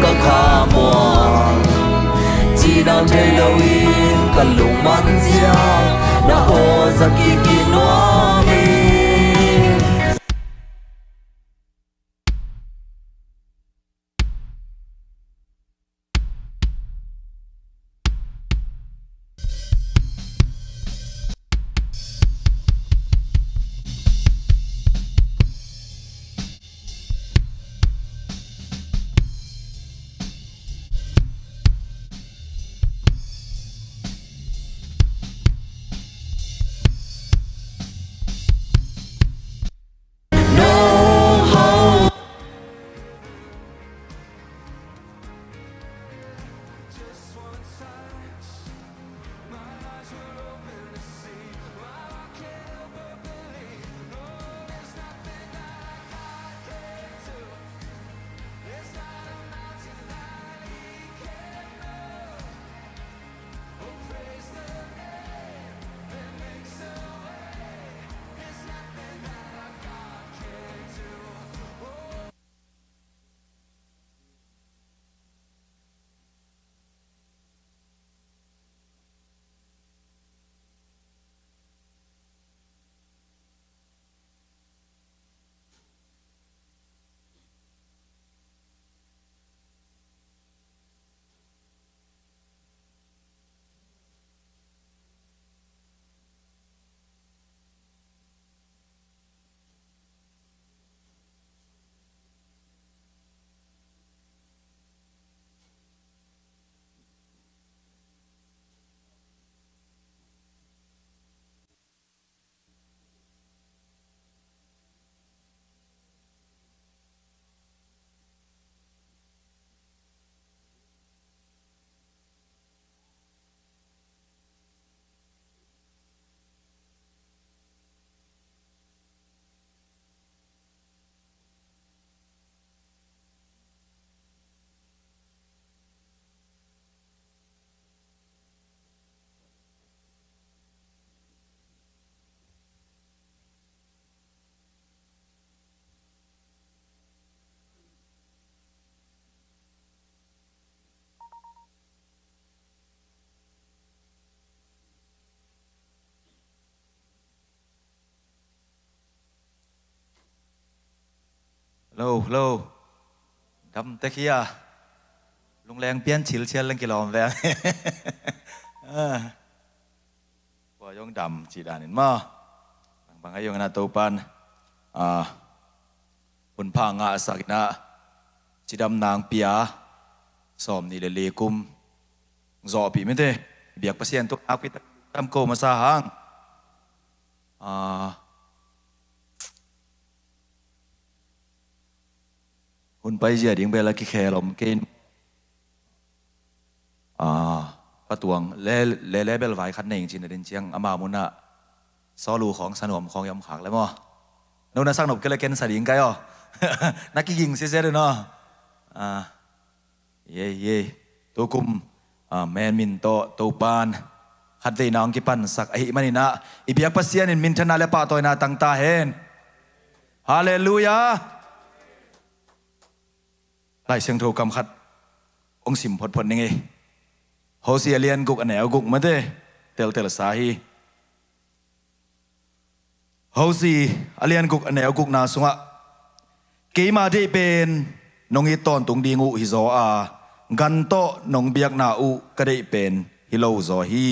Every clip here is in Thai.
ก็ขามัวchỉ đang thấy lâu in cả lũ mắt già đã ô ra kỳ kỳ nó mi lâu đâm tới kia lung leng biến chìl chìl lên cái lòm về quả giống đầm chỉ đàn đến mà bằng cái giống na tàu pan bún phang ngã sắc na chỉ đâm nàng pia xóm ni lê kum gió bị mấy thế việc pasien tục áp cái tâm cô mà sa hangหุ่นไปเจียดิ้งไปแล้วกี่แคลอมกินประตวงเล่เบลไว้คันหนึ่งจีนเดินเชียงอามามุนะซอลูของสนมของยำขากแล้วมั้งนู่นน่ะสักหนบก็เลยเกณฑ์สลิงไกอ๋อนักยิงเสียเลยเนาะเย่ตัวกุมแมนมินโตตัวปานขัดใจน้องกี่ปันสักไอ้มันนี่นะอีเบียกปัสเซียนินมินทนาเลปาตัวน่าตั้งตาเห็นฮาเลลูยาไล่เสียงโทรกำคัดองสิมพดพดยังไงโฮเซียเลียนกุกอันไหนเอากุกมาเต้เตลสาฮีโฮซีอเลียนกุกอันไหนเอากุกนาสุงะกีมาที่เป็นนงอีตอนตุงดีงูฮิโซอากันโตนงเบียกนาอุก็ได้เป็นฮิโลโซฮี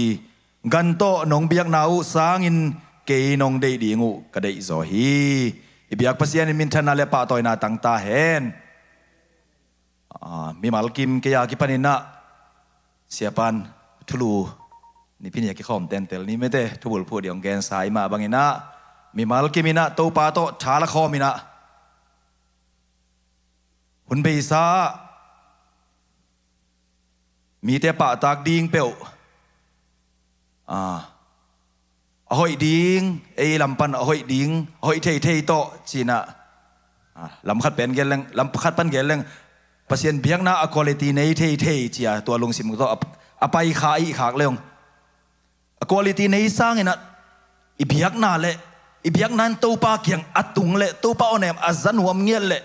กันโตนงเบียกนาอุสางินเกยนงได้ดีงูก็ได้โซฮีอิเบียกภาษาในมินทนาเลปะตอยนาตั้งตาเห็นมีมาลกิมเกียกิปันินะเสียปันทุลูนี่พี่เนี่ยกิข้อมเต้นเตลนี่ไม่เต้ทุบุลพูดเดี๋ยวแกนสายมาบางอินะมีมาลกิมินะโตปาโตชาละคอมินะหุ่นเบซามีแต่ปะตากดิงเปียวหอยดิงไอ้ลำปันหอยดิงหอยเทโตจีน่ะลำคัดเป็นแกนแรงลำคัดปั้นแกนแรงภาษาเบียงน่าอควอลิตี้ในเทจียตัวลงสิมก็อไปขายขากเลยอควอลิตี้ในสร้างไงนะ อีเบียกนาเละอีเบียกนั้นตัวปาเกียงอัตุงเละตัวปาอเนมอัจันหัวเงียเละ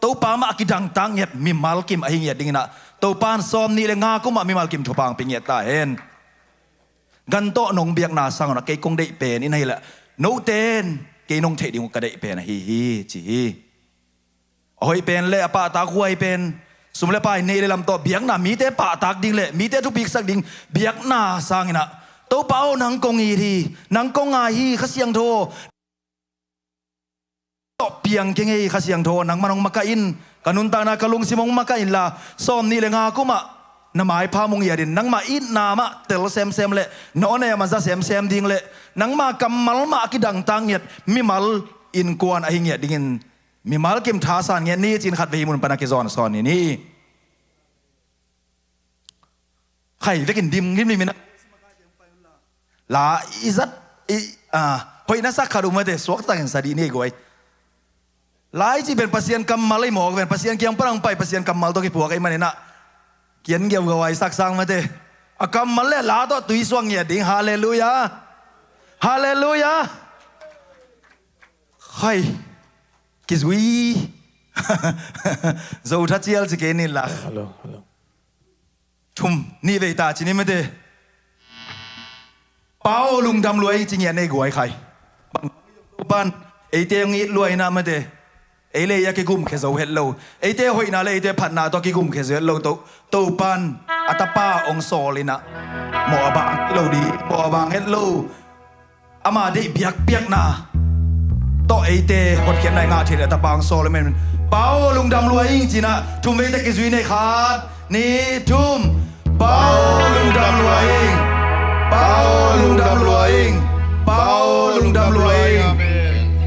ตัวปามากิดังตังเงียมีมาลกิมอหิเงียดิ่งนะตัวปานซ้อมนี่เลยงาก็มามีมาลกิมทุบางปิงเงียตาเห็นกันโตนงเบียกนาสังนะเกยกงได้เป็นนี่แหละโนเตนเกยนงเทดิงก็ได้เป็นฮีฮีจีโอ้ยเป็นเละปะตาคุยเป็นสมเลไปนี่เลยลำตัวเบียกนามีแต่ปะตากดิ่งเละมีแต่ทุกปีกสักดิ่งเบียกนาสังนะตัวเป้านังกงอีทีนังกงอาฮีขเสียงโทตบเปียงเกงเอขเสียงโทนังมันองมากอินกันุนตานาคลุงสิมงมากอินละซ้อมนี่เลยงากุมะนามายพามงยาดินนังมาอินนามะเตลเซมเซมเละนอนเนี่ยมันจะเซมเซมดิ่งเละนังมากำมัลมากิดังตังเงียดมิมัลอินกวนอหิเงียดิ่งมิมัลกิมท้าสานเงียนี่จินขัดเวมุนปนักกิจอนสอนนี่ใครได้กินดิมนิมนี่มินะลาอิซัดพอยนัสักขารุมาเดสวกตังสาดีนี่กวยลายจีเป็นภาษากรรมมาเลยหมอกเป็นภาษาเกี่ยงปรังไปภาษากรรมมาตัวกี่ผัวไอ้มันเนี่ยนะเขียนเกี่ยวกับไว้สักสังมาเดกรรมมาเลยลาตัวตุยสวงเงียดิ่งฮาเลลูยาฮาเลลูยาใครกิจวีจะอุทัศเจียลจะเกนิลละฮัลโหลชุมนี่เวตาจีนี่มาเดเป้าลุงดำรวยจริงๆในกวยใครบ้านไอเตียงนี้รวยนะมาเดไอเลยอยากกิกุมแค่เสาเฮลโลไอเตียหอยนาเลยไอเตียผัดนาตัวกิกุมแค่เสาเฮลโลตัวปันอัตป้าองโซเลยนะหมอบางเราดีหมอบางเฮลโลอามาได้เบียกเบียกนาตัวไอเตียหดเขียนในงาเทียนอัตป้าองโซเลยมันเป้าลุงดำรวยจริงๆนะทุ่มเวทีกิจวีในขาดนี่ทุ่มเป้าลุงดำรวยเป้าลุงดำรวยเป้าลุงดำรวย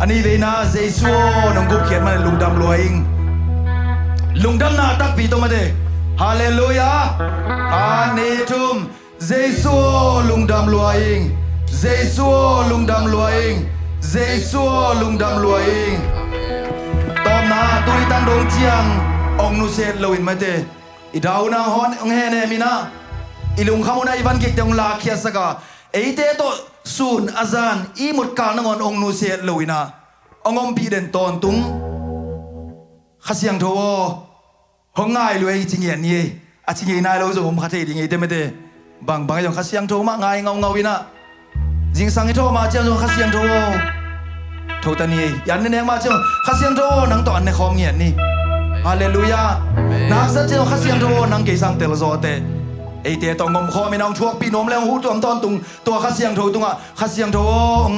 อันนี้เวนาเจสัวน้องกุ๊กเขียนมาลุงดำรวยลุงดำนาตักปีตัวมาเดฮาเลลูยาอาเนทุมเจสัวลุงดำรวยเจสัวลุงดำรวยเจสัวลุงดำรวยตอมนาตุริตันดงเจียงองนุเซตโลอินมาเดอีดาวนางฮอนองเฮเนมินาอีลุงขโมยวันเก็กเตงลาเขียสกาไอเตโตซูนอาจารย์อีหมดการนงอนองนูเสียลุยนะองอมปีเด่นตอนตุงข้าเสียงโทห้องง่ายเลยจริงอย่างนี้อาจริงนายเราจะผมขัดเองยังไงเต็มไม่ได้บางอย่างข้าเสียงโทมาง่ายเงาวินะจริงสังให้โทมาเจ้าข้าเสียงโทตานียันนี่เองมาเจ้าข้าเสียงโทนังตอนในคอมเงียนี่ฮาเลลูยานักสัจเจ้าข้าเสียงโทนังเกสังเตลโซเตไอเตียต้องงมคอไม่น้องชวกปีนมแล้วหูตัวตอนตุงตัวข้าเสียงโทตุงอ่ะข้าเสียงโท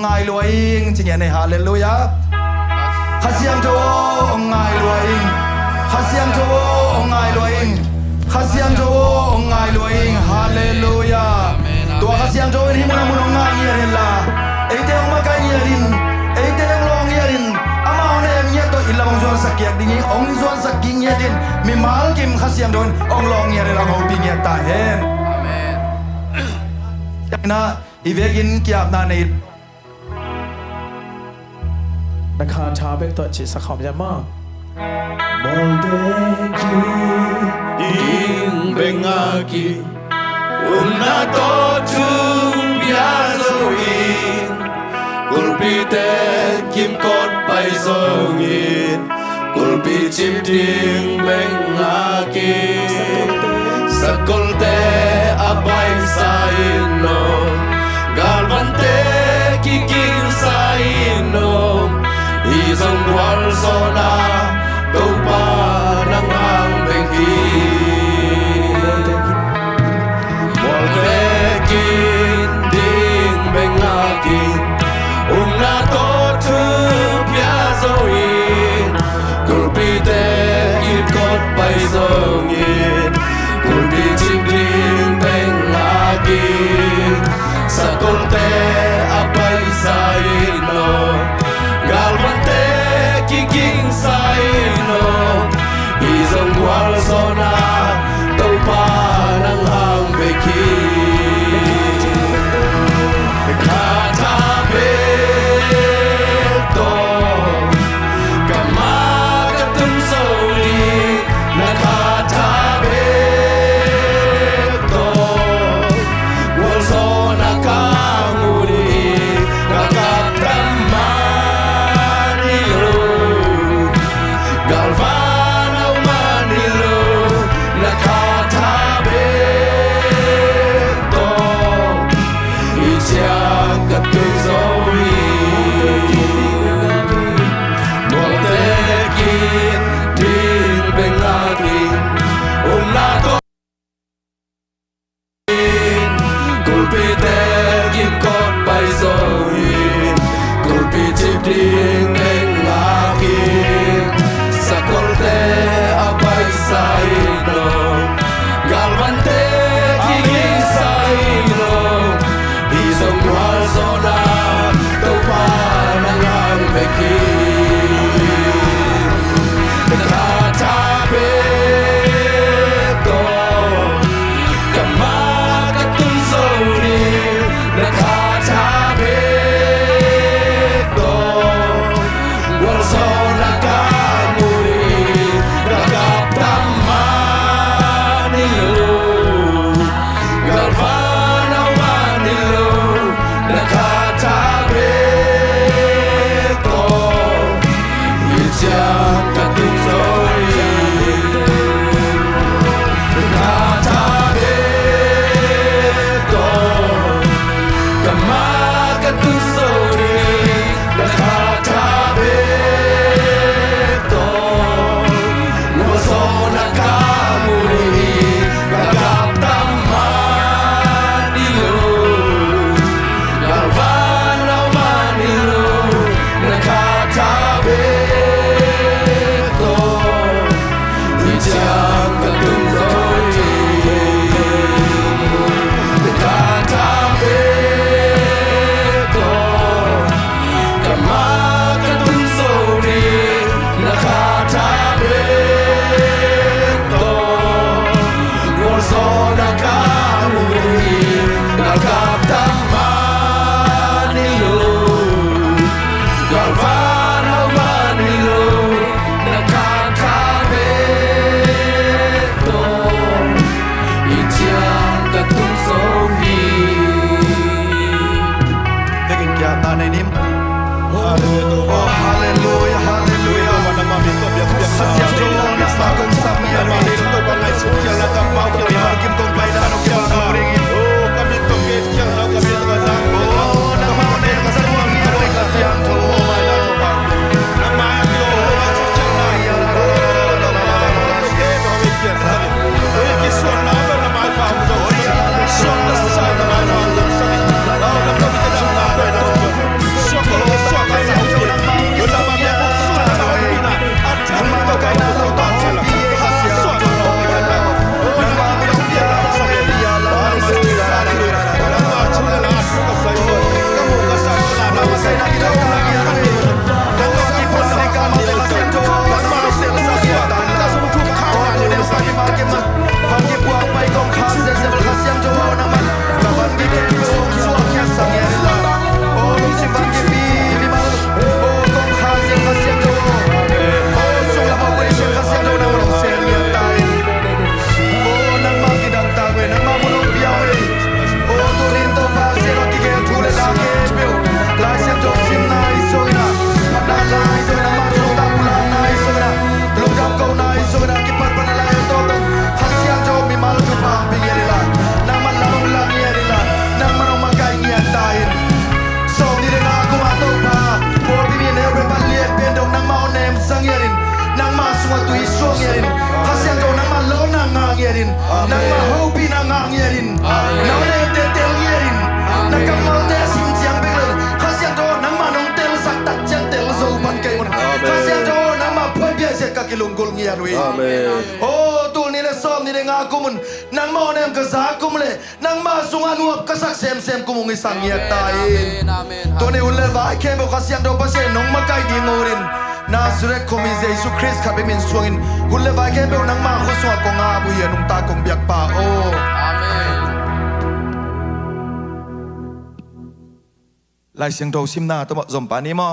ง่ายรวยจริงอย่างในฮาเลลูยาข้าเสียงโทง่ายรวยข้าเสียงโทง่ายรวยข้าเสียงโทง่ายรวยฮาเลลูยาตัวข้าเสียงโทนี่มุนง่ายเงียดินละไอเตียมาไกลเงียดินไอเตียลองเงียดินอามาเนี่ยเงียตัวอิลลังส่วนสักเกียรติงี้องส่วนสักกิ่งเงียดินมีมาลกิมข้าเสียงโทนองลองเงียดินเราเอาปีเงียตาเห็นนะอีเวกินเกียบนาในนักข่าวชาวเบกตัวจิตสักขอบยามาก Moldeki ding bengaki Una totum biazoin Kulpite kim kot paisongin Kulpi chim ding bengaki Sakolte abay saino Galvante kiking saino Isang buwal sona Tupa ng ang bengki Moldekin ding bengakin Una totum piazoin Kulpite ikot paisongin Kulpi chim ding bengakin Sakolte abay saino Galvante kiking saino Isang buwal sona Tupa ng ang beki Nakatabeto Kamagatum sauli Nakatabeto Buwal sona kamuli te kim kot pai zo hi kul pi chip ding eng laki sakol te apai sai no galvan te king sai no hi song wal zona to pa na ngang me ki na ta pe to kama ka tum so ni na ta ta pe to wal zona ka muri na ka tamma ni lo galvana wa ni lo na ka ta pe to Ichang katung soy Nakatabi to Kama katung soy Nakatabi to Waso nakamuli Nagaptaman nilo Galvana manilo Nakatabi to Ichang katung soy Nakatabi to Kama katung soy Nakatabi to Waso nakamuli Nagaptaman nilo Galvana manilo Nakatabi to Ichang katung soy Tekin kya ta nei nim Oh hallelujah hallelujah Kasihan jo na sa kong sa mi ani to ba ngai su kya la ta pau kya ma kim kong pai da no kya ma ring oh kami to ke kya na kami to ga oh na ma ne ka sa mo mi ro kasihan jo mai da to ba na ma yo su kya na ya la la la to ke no mi kya sa ni ki so na ba na ma pa mo so na sa na ma na sa ni la la na mi ta na ba na so ko so ka sa jo na ma ki sa ma ya so na ma ni na at ma to ka na to ba sa la so na no mi ta na ma mi to ya la sa ni ya la ma si sa ni la ma chu la la so ka sa so ka mo ka sa na na ma sa na ki la na ki ka ni na ma ki po sa ka ma la sa to ma ma se sa sa ta ka so tu ka na ni sa ki ma ki ma ha ki pu pai kong kha se se ka siam jo na ma ka ban ki ke so so kya sa ya la o si ban ki bi bi ma o kong kha se ka siam jo o so la ma we se ka siam jo na ma se ni ta o nang ma ki dang ta we nang ma mo no pia we o to rin to pa se ro ki ke thu le la ke pe la siam jo sim na i so na na la i so na ma so ta pu la na i so na lo ka ko na i so na ki par pa na la to ta kha siam jo mi ma ju pa pi ye la nang ma la long la ye la nang ma no ma kai ye ta in so ni de na ko ma to pa po pi ni ne re pa le pen dong nang ma o nem sang ye rin nang ma su tu i so ye rin kha siam jo nang ma lo na nga ye rin nang ma ho pi na nga ye rin na ne te te ye rin nang ka ma te sim chiang be le kha siam jo nang ma nong tel sak tak chiang tel zo ban kai mon kha siam jo nang ma phoi bia se ka ki lung gol ngi ri oh tul ni le som ni le nga ku mun nang ma o nem ka za ku le nang ma sung anu ka sak sem sem ku ngi sang ye ta in to ne ul le vai ke bo kha siam do pa se nong ma kai di ngorin Nazareth komi Jesu Christ ka be min suangin ul le vai ke bo nang ma khu so ko nga bu ye nung ta kong biak pa oh Lai siang do sim na to zom pa ni mo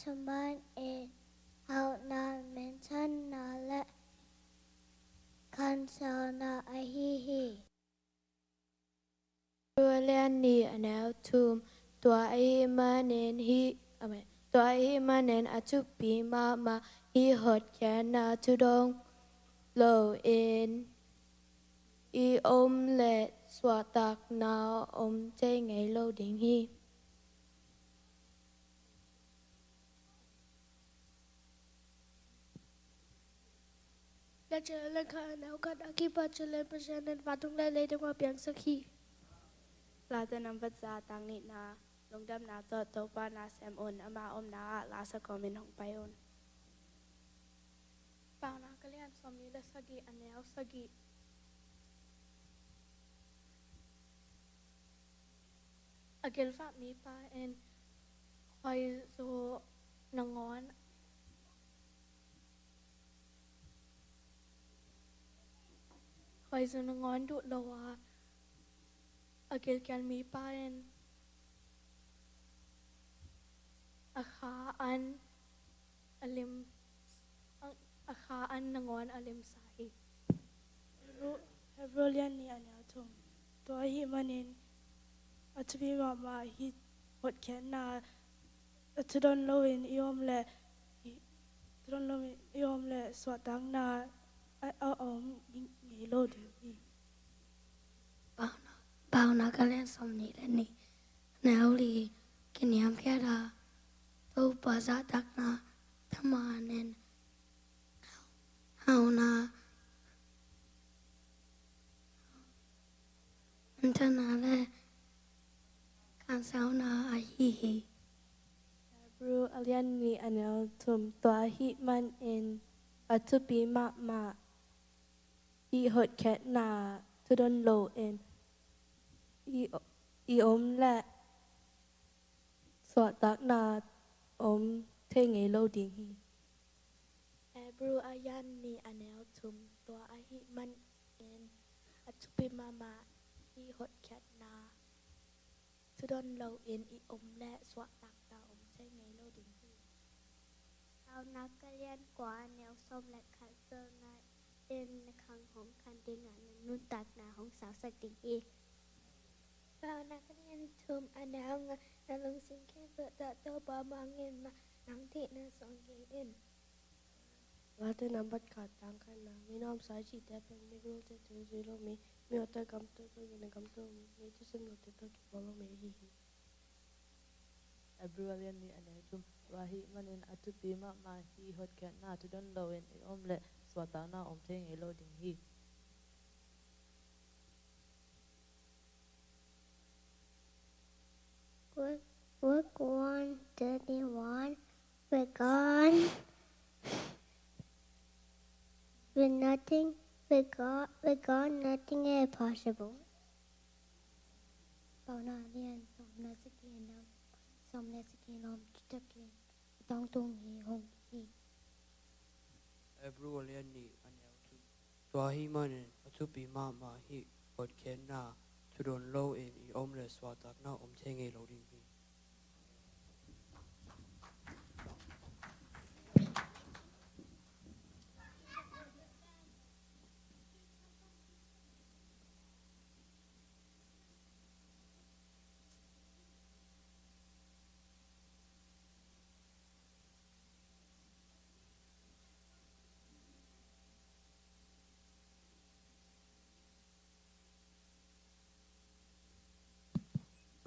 ชบ้านเองเอานาเมนชันนาและคันชาวนาไอฮีฮีตัวเลียนนี่แนวทุมตัวไอมาเนนฮีตัวไอมาเนนอาจุปีมาฮีหดแขนนาทุดงโลเอ็นอีอมและสวตักนาอมเจไงโลดิงฮีและเจอและค่ะแล้วก็อากิปัจจุบันประชาชนวัดตรงได้เลยต้องมาเปลี่ยนสักทีลาตนำปัจจาตังนินาลงดำนาตัวโตปานาแซมอนอามาอมนาลาสกอมินของไปอนเปล่านะก็เรียนสมนี้และสกีอันแนวสกีอาเกลฟ้ามีปาเอ็นคอยโซนงอนคอยโซนงอนดุลวาอาเกลแกนมีปาเอ็นอาคาอันอลิมอาคาอันนงอนอลิมไซรู้เรียนนี่อันแนวทุมตัวฮิมันเองอาจจะมีมาฮิหดแขนนาจะโดนโลวินยอมและจะโดนโลวินยอมและสวดดังนาเอายิงโลดีเปล่านะก็เล่นสมนี้และนี่แนวลีกินยามแค่ดาตัวภาษาตักนาธรรมาเนนเฮานาอันทนาและการสาวนาอาฮีฮี รู้อเลียนนี่อันแนวทุมตัวฮิมันเองอาจจะปีมาฮิหดแขนนาจะโดนโลเองอีอมและสวดตักนาอมเทงไงโลดิงฮีแอบรูอายันนี่อันแนวทุมตัวอาฮิมันเองอาจุปิมาฮีหดแคทนาทุดอนโลเอ็นอีอมและสวดตักนาอมเทงไงโลดิงฮีเอานักเรียนกว่าแนวส้มและคันเซอร์นาเอ็นคังของคันดิงานนุ่นตักนาของสาวสักดิงอีเรานักเรียนทุมอันแนวงานลงสิงแค่เปิดตัวตัวบามางเงินมาหนังที่นาสองเกเอ็นว่าแต่นำบัตรขาดตังกันนะมีน้องสายฉีดแต่เป็นไม่รู้จะถือซีโร่มีอัตกรรมตัวอยู่ในกรรมตัวมีทุกสิ่งหมดตัวกี่บอลมีฮีฮีAbralian ni anay tum wahi manin atupi ma hi hot kat na tu don lowen e omle swata na omtheng e loading hi We're gone 31 we're gone we're gone nothing is possible เปล่านาเรียนสมนาสกีนะสมนาสกีนอมจุดเกนต้องตุงฮีหงฮี Abralian ni anay tum wahi manin atupi ma hi hot kat na tu don lowen e omle swata na omtheng e loading hi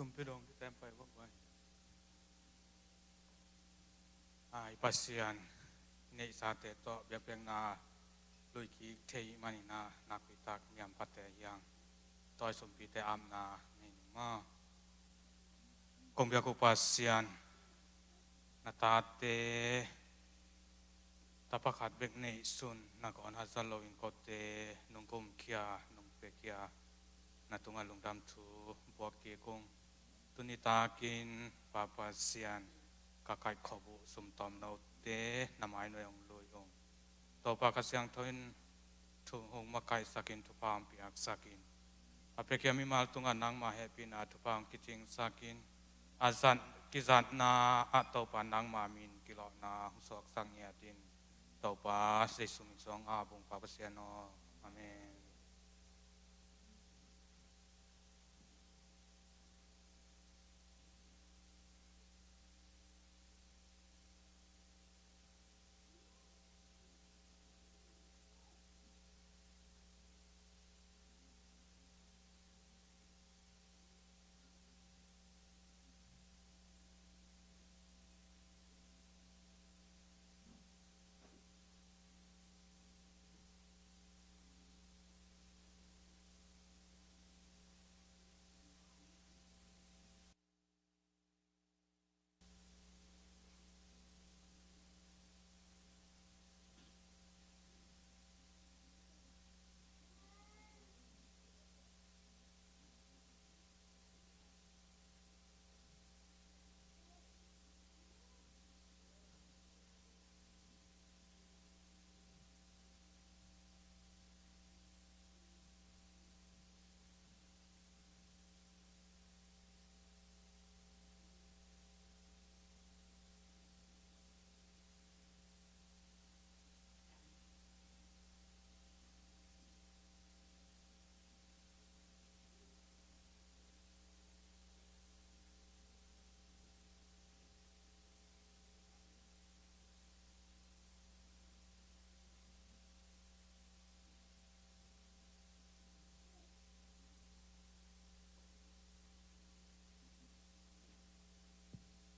Tum pidong kita empai bapak. Ipasian ni sate to biapeng na lui ki thei mani na nakitak nyam pate yang toy sumpi te am na ni ma kong biaku pasian natate tapakat bek nei sun nakon hazal lowin kote nungkum kia nungpe kia natunga lungdam tu buak ki kong tunitakin papasian kakai khobu sumtom no te namai noyong loyong topa kasyang thoin thu hong makai sakin thupam piak sakin apekia mi mal tunga nang ma happy na thupam kiching sakin azan kizat na atopa nang ma min กิโลนาหุสอกสังเงียดินเต่าป้าเสสุมิสองอาบุงป้าเสียนออาเมน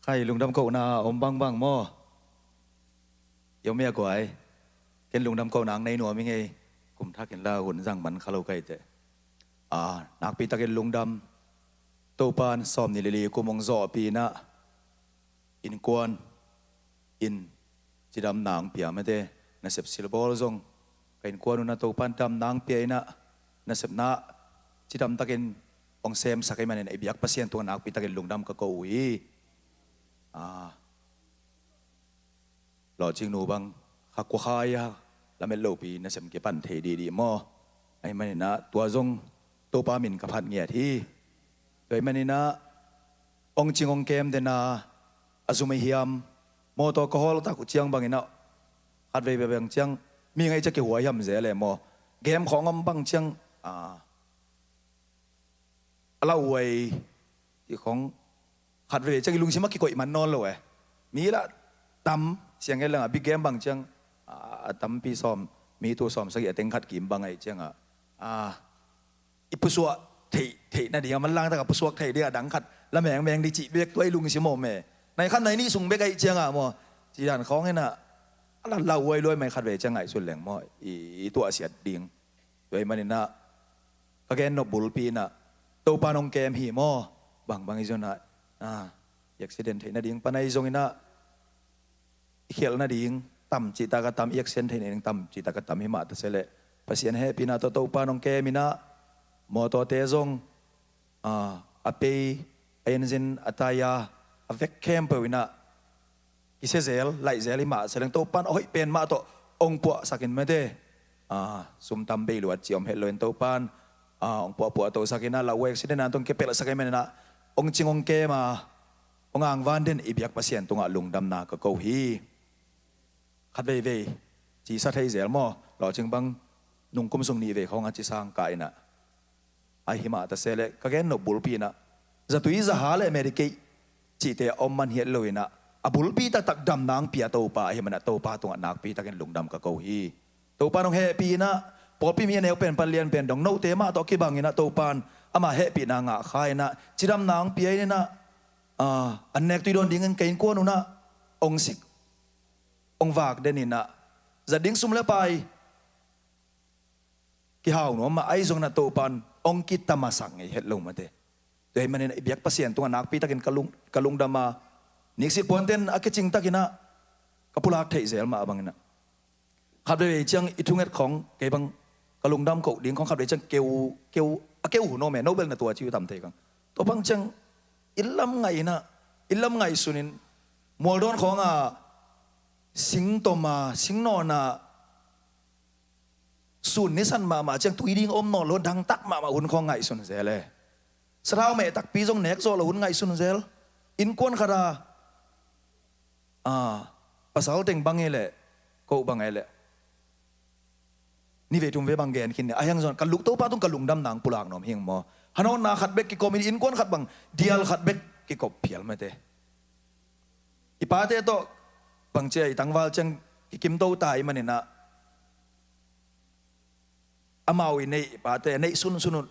ใครลุงดำโกนาอมบังหม้อเดี๋ยวเมียกวยเห็นลุงดำโกนางในหนัวไม่ไงกลุ่มทักเห็นล่าหุ่นสั่งมันคาราโอเกะเตนักปีตะเก็นลุงดำโตปานซ้อมนิลีกูมองจ่อปีนะอินกวนอินจีดำนางเปียไม่เตน่าเสพซิลบอลซงกินกวนน่ะโตปานดำนางเปียนะน่าเสพนะจีดำตะเก็นองเซมสักให้มันในบิยักพัศยันตัวนักปีตะเก็นลุงดำก็กูอีหล่อจริงหนูบังขักกว่าขายะแล้วไม่โลปีน่าเสพเก็บปันเทดีๆมั่วไอ้มันนะตัวซงโตปามินกับพัดเงียที่โดยมันนะองจริงองเกมเดน่าอาซุไม่เฮียมโมโตโคฮอลตากุเชียงบางอินะขัดไปแบบเชียงมีไงจะเกี่ยวหัวยำเสียเลยโมเกมของอมบังเชียงเล่าไว้ที่ของขัดไปจะกิลุงชิมักกี่ก่อยมันนอนเลยมีละตั้มเสียงไงล่ะบิ๊กเกมบางเชียงตั้มปีซ้อมมีตัวซ้อมสักอย่างเต็งขัดกิมบางไงเชียงอิปุสวะเทน่ะเดียวมันล่างแต่กับปุสวะเทเดียดังขัดแล้วแมงดิจิเบกตัวไอ้ลุงชิโมแม่ในขั้นไหนนี่ส่งเบกไอ้เชียงโมจีดันของไงน่ะเราไว้ด้วยไม่ขัดเวจังไงส่วนแหล่งโมอีตัวเสียดดิ่งโดยมันนี่นะก็แกนนบุลปีน่ะตัวปานองเกมหีโมบางอีจน่ะอยากเสด็จเทน่ะดิ่งปานไอ้จงน่ะเขียนน่ะดิ่งต่ำจิตากต่ำเอกเซนเทน่ะต่ำจิตากต่ำหิมะตะเสลภาษาเฮปีน่ะตัวปานองเกมินะโมโตเตจงอเปย์เอ็นซินอัตยาอเวกเข้มเปวินะกิเซเซลไลเซลิมาเสลังโตปันโอ้ยเป็นมาโตองปัวสักินไม่ได้สุมตำเบลวัดจิอมเฮลโลนโตปันองปัวโตสักินนะเราเวกสิเดนันตงเกเปลสักินไม่นะองจิงองเกมาองอ่างวันเดนอิบยักภาษาตรงอ่ะลุงดำนาก็เกาฮีขัดเวจีสัตย์เซลมอหล่อจึงบังนุ่งกุมทรงนี้เวของอาจิสังกายนะไอหิมะตะเสลก็แกนนบุลปีนะจะตุยจะหาเลยอเมริกาจีเตออมมันเฮลโลนะบุลปีตักดำนางปียโตปาเฮมันโตปาตรงนักปีตะแกนลุงดำก็เกาฮีโตปานองเฮปีนะพอปีมีแนวเป็นปัลเลียนเป็นดงโนเตมาตอกิบังนะโตปานอามาเฮปีนางะขายนะจีดำนางปีนี่นะอันเนกตุยโดนดิ้งเงินเกินกวนนะองสิกองวากเดนินะจะดิ้งซุ่มเลไปกี่หาวหนูมาไอซงนะโตปันองกิตมาสั่งไอเฮ็ดลงมาเด้โดยมันเนี่ยเบียกภาษาตัวนักปีตะกินกะลุงดามานิสิปอนเทนอากิจิงตะกินะกะปุลักเทเซลมาบังนะขับโดยจังอิทุงเอ็ดของเกบังกะลุงดำเขาดิ้งของขับโดยจังเกวหูโนแม่โนเบลนะตัวชีวิตทำเทกังตัวบังจังอิลลัมไงนะอิลลัมไงสุนินมัวโดนของสิงโตมาสิงนอนะส่วนนี้สันมาจังตุยดิ้งอมนอนล้นดังตักมาหุ่นของไงสุนเซลสระเอาเมตักปีจงเน็กโซลหุ่นไงสุนเซลอินกวนขรา pasal teng bangele ko bangele ni ve tum ve bang gen kin ayang zon kaluk to pa tung kalung dam nang pulang nom hing mo hanon na khat bek ki komin in kon khat bang dial khat bek ki kop phial mate ipate to bang che tangwal chang ki kim to tai manina amawi nei pate nei sun sunun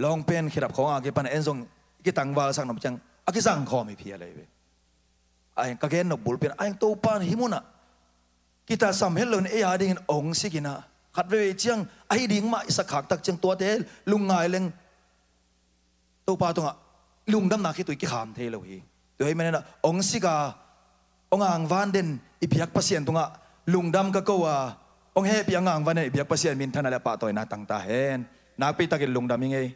long pen khirap khong a ki pan en zong ki tangwal sang nom chang aki sang kho mi phia le ve ai ka gen no bul pen ai to pan himuna kita sam helon e ading ong sikina khat ve chiang ai ding ma isa khak tak chang to te lungai leng to pa tonga lung dam na khi tui ki kham the lo hi to ai mena ong sika ong ang van den i piak pasien tonga lung dam ka ko wa ong he piang ang van i piak pasien min thana la pa toy na tang ta hen nak pi takin lung dam ngai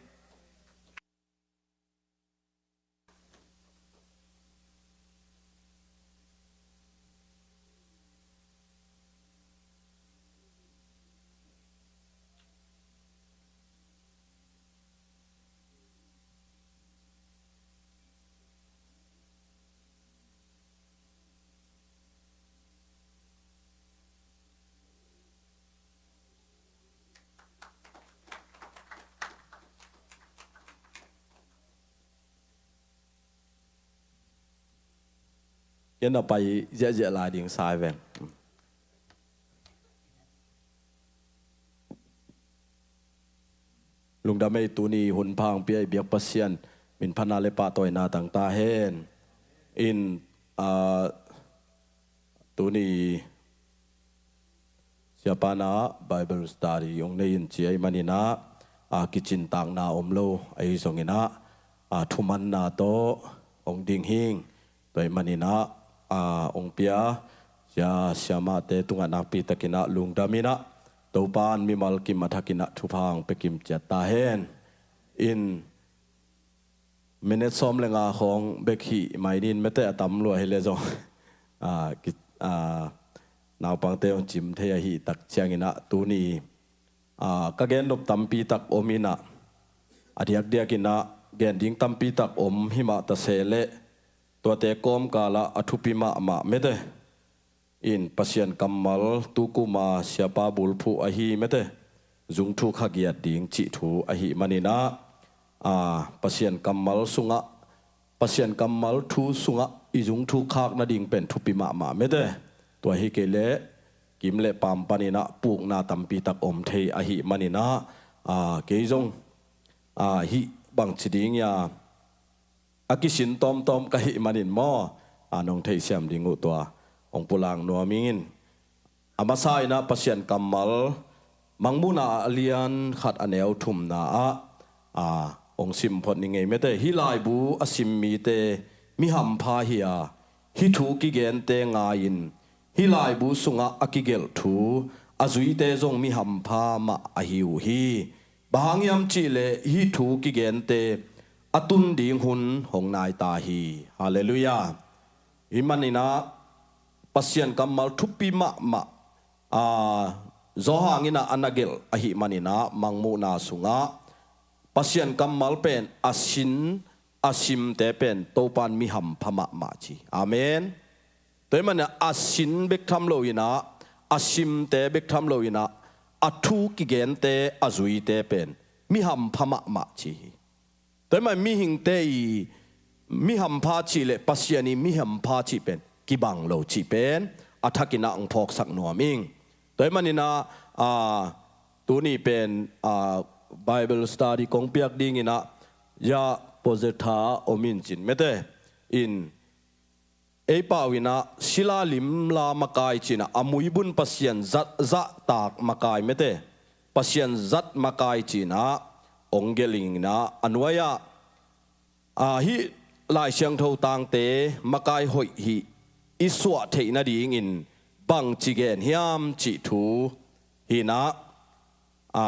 Yên là bay dễ dễ lại điện sai về lùng đam mê tu ni hun phang bia biak pasien min phana le pa toy na tang ta hen in tu ni siapa na Bible study yong nei in chi ai manina kitchen tang na omlo ai songina thuman na to ong ding hing toy manina ong pia ya siama te tunga nak pi takina lung damina topan mi mal kim mathakina thupang pekim chata hen in minute som lenga khong bekhi mainin mete atam lo hele zo naw pangte on chim the hi tak changina tuni ka gen lop tampi tak omina adiak diakina gen ding tampi tak om hima ta seleตัวเตกอมกาละอธุปิมามาเมเตอินปัสยันกัมมัลตุกุมาเสียปาบุลผู้อหิเมเตจุงทุกขเกียรติงจิทูอหิมันินาปัสยันกัมมัลสุงะปัสยันกัมมัลทูสุงะอิจุงทุกขากนาดิงเป็นทุปิมามาเมเตตัวฮิเกเลกิมเลปามปานินาปูกนาตัมปีตักอมเทอหิมันินาเกยจงฮิบังจิดิงยาอากิสินตอมกะหิมันินมอนงเทเสียมดิงูตัวองปุลังนัวมิงอามาไซนะปัสยันกัมมัลมังมุนาอเลียนขัดอเนวทุมนาองซิมพอนิงไงเมเตฮิลายบูอสิมมีเตมิหัมพาฮิยาฮิทูกิเกนเตงายินฮิลายบูสุงะอากิเกลทูอาจุยเตจงมิหัมพามาอหิวฮีบางยามจิเลฮิทูกิเกนเตอตุนดิงหุนหงนายตาฮีฮาเลลูยาอิมันนี่นะปัสยันกัมมัลทุปีมะจอหางินะอนาเกลอหิมันนี่นะมังมูนาสุงะปัสยันกัมมัลเป็นอาชิมเตเป็นโตปันมิหัมพมะมาจีอาเมนตัวมันเนี่ยอาชินเบกทำโลยินะอาชิมเตเบกทำโลยินะอัทุกิเกนเตอาจุยเตเป็นมิหัมพมะมาจีแต่มันมีหิงเตยมีหัมพาชีเลปัสยานีมีหัมพาชีเป็นกิบังโลชีเป็นอัฐกินะองพอกสักหน่วมิงแต่มันนี่นะตัวนี้เป็นBible study ของเปียกดิ่งนะยาโพเซธาอมินจินเมเตอินป่าวินะศิลาลิมลามากายจินะอามุยบุญปัสยันจัดตากมากายเมเตปัสยันจัดมากายจินะองเกลิงนะอันว่ายฮิลายเชียงเท่าต่างเตมากายหอยฮิอิสวะเทนะดีงินบังจิเกนฮิยามจิทูฮินะอ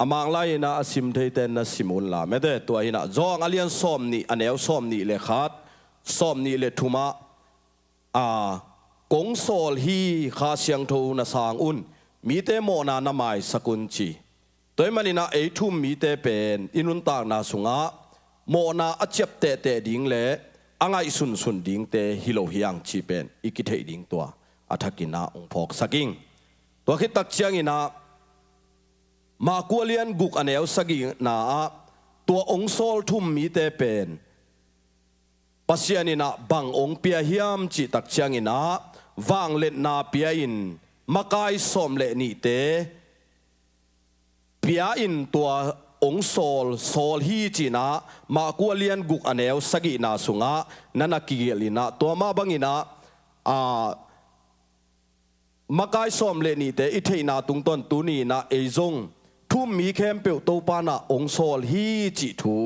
ามางไลนะสิมเทเตนนะสิมุนลาไม่ได้ตัวฮินะจองอเลียนซ้อมนี่อันเอวซ้อมนี่เลขาดซ้อมนี่เลทุมะกงโซลฮีข้าเชียงเท่านะสางอุนมีเตโมนานาไมสกุลจีตัวมันนี่นะทุ่มมีเตเป็นอินุนตากนาสุงะโมนาอเจ็บเตดิ่งเละอ่างไอสุนดิ่งเตฮิโลฮิยังจีเป็นอิกิเทดิ่งตัว อัฐกินาองพอกสักิงตัวคิดตักเชียงอินามากัวเลียนกุกอันเอวสักินาตัวองโซลทุ่มมีเตเป็นปัสยานินาบังองเปียเฮียมจิตักเชียงอินาวางเล็ดนาเปียอินมากายสมเลนิเตเปียอินตัวองโซลฮีจีนามากัวเลียนกุกอันเอวสกินาสุงะนันกิเกลินาตัวมาบังอินามากายสมเลนิเตอิเทนาตุงต้นตุนีนาเอซงทุ่มมีเข้มเปียวโตปานาองโซลฮีจิทู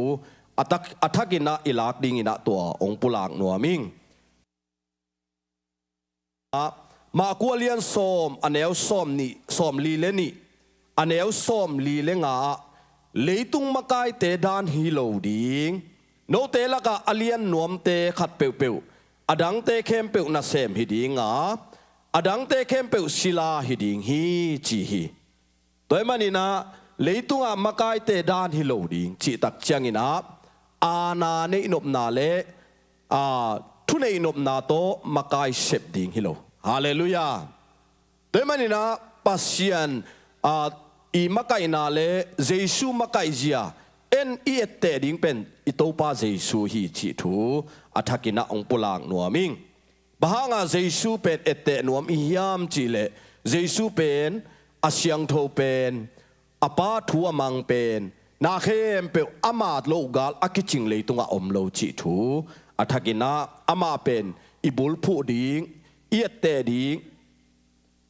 อัฐกินาอิลักดิงินาตัวองปุลากนัวมิงมากัวเลียนสมอันเอวสมนี่สมลีเลนี่อันเอวสมลีเลงาเลยตุงมากายเตดานฮิโลดิงโนเตละกะอเลียนนวมเตขัดเปียวอดังเตเข้มเปียวนาเซมฮิดิงาอดังเตเข้มเปียวศิลาฮิดิงฮีจีฮีตัวมันนี่นะเลยตุงมากายเตดานฮิโลดิงจิตักเชียงอินาอาณาในอินบนาเลทุนในอินบนาโตมากายเสพดิ่งฮิโลฮาเลลูยาโดยมันนี่นะปัสยันอีมากายนาเลเจซูมากายเจียเอ็นอีเตดิ่งเป็นอิโตปาเจซูฮีจิทูอัฐกินาองปุลางนัวมิงบางอาเจซูเป็นเอเตนัวมิยามจิเลเจซูเป็นอาเซียงโทเป็นอปาทัวมังเป็นนาเข้มเปอามาดโลกาลอากิจิงเลยตุงอมโลจิทูอัฐกินาอามาเป็นอิบุลผู้ดิงเอียเตดิง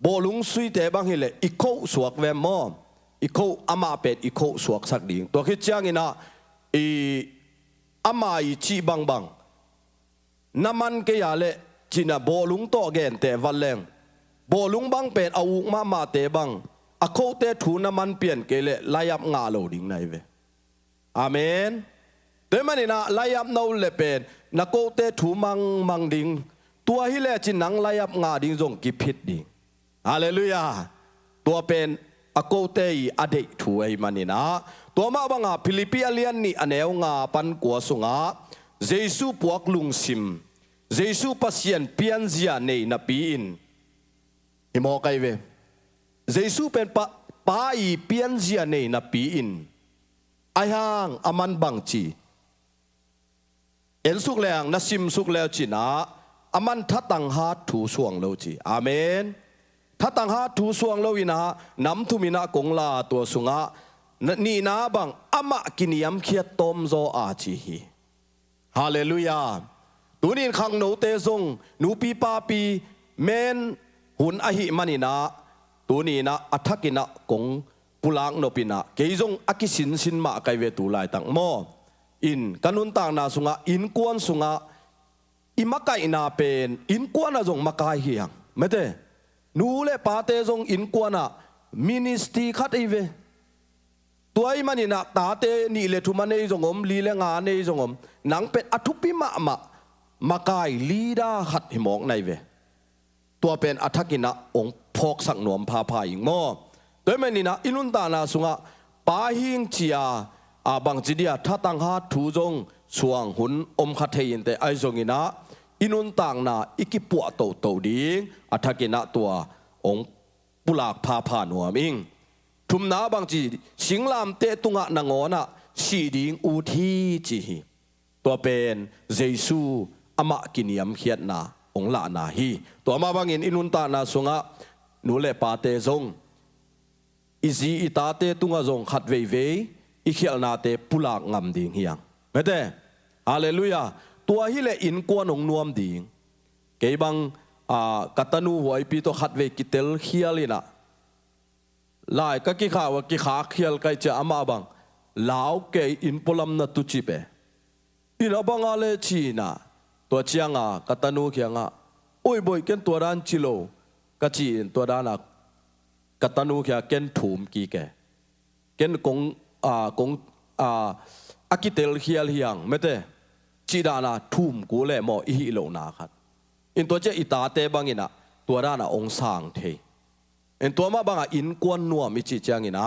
โบลุงสุยเตบังฮิเลอิโคสวกเวมออิโคอามาเป็นอิโคสวกสักดิงตัวคิดจังอินะอามาอิจิบังบังน้ำมันเกียเลจินะโบลุงโตเกนเตวันเลงโบลุงบังเป็นอาวุมาเตบังอโคเตถูน้ำมันเปลี่ยนเกลลายับงาโลดิ่งในเวอาเมนเดี๋ยวมันนี่นะลายับนาเลเป็นนักโคเตถูมังดิ่งตัวฮิเลจินังลายับงาดิ่งจงกิพิดดิ่งฮาเลลูยาตัวเป็นอโคเตยอเดถูไอมันนี่นะตัวมาบังอาฟิลิปปิเลียนนี่อันเอวงาปันกัวสุงาเจซูปวกลุงซิมเจซูปัสยันเปียนเจียในนับปีอินฮิโมไกเวเจซูเป็นป้าอีเปียนเจียในนับปีอินไอฮังอามันบังจีเอ็นสุกแรงนัสิมสุกแล้วจีนะอามันทัดตังฮาถูสวงโลจีอาเมนทัดตังฮาถูสวงโลวินะน้ำทุมินะกงลาตัวสุงะนี่นะบังอามากินยำเคียตมโซอาจีฮีฮาเลลูยาตัวนี้ขังโนเตซงนูปีปาปีเมนหุนอหิมันินะตัวนี้นะอัฐกินะกงปุลางโนปินะเกยจงอากิสินมาไกเวตุไลตังโมอินกันุนต่างนาสุงะอินกวนสุงะอิมะไกนาเป็นอินกวนนะจงมะกายเฮียงไม่เตนูเลปาเตจงอินกวนนะมินิสตีขัดไอเวตัวไอมันนี่นะตาเตนี่เลทุมันเอจงอมลีเลงานเอจงอมหนังเป็นอทุปิมะกายลีดาขัดหิมองในเวตัวเป็นอัฐกินะองพอกสังนวมพาพายิงโมโดยมันนี่นะอินุนตานาสุงะปาหิงเจียบางจีเดียทัดตังฮาทูจงสวงหุนอมขัดเทียนแต่ไอจงอินะอินุนต่างนาอิกิปัวโตดิงอัฐกินะตัวองปุลากพาพาหนัวมิงทุมนาบางจีสิงลามเตตุงะนางอนะสีดิงอูทีจีตัวเป็นเจซูอามากินยำเขียดนาองละนาฮีตัวมาบางอินุนตานาสุงะนูเลปาเตจงอิซีอิตาเตตุงะจงขัดเวอิเขียลนาเตปุลากงำดิ่งเฮียงไม่ได้ฮาเลลูยาตัวฮิเลอินกวนองนวมดิ่งเกบังกัตนูหวยปีโตขัดเวกิเตลเขียลินะลายก็กิขาว่ากิขาเขียลไกจะอามาบังลาวเกอินปลัมนาตุจิเปอินอบังอาเลชีนะตัวเชียงกัตนูเขียงโอ้ยบ่อยเกินตัวด้านจิโลกะจีนตัวด้านกัตนูเขียเกินถูมกีแกเกินกงอากิเตลเขียลเฮียงไม่เตจีดานาทุ่มกูเลยหมออีโลนาครับอินตัวเจอิตาเตบังอินะตัวด้านองสางเทอินตัวมาบังอินกวนนัวมิจิจังอินะ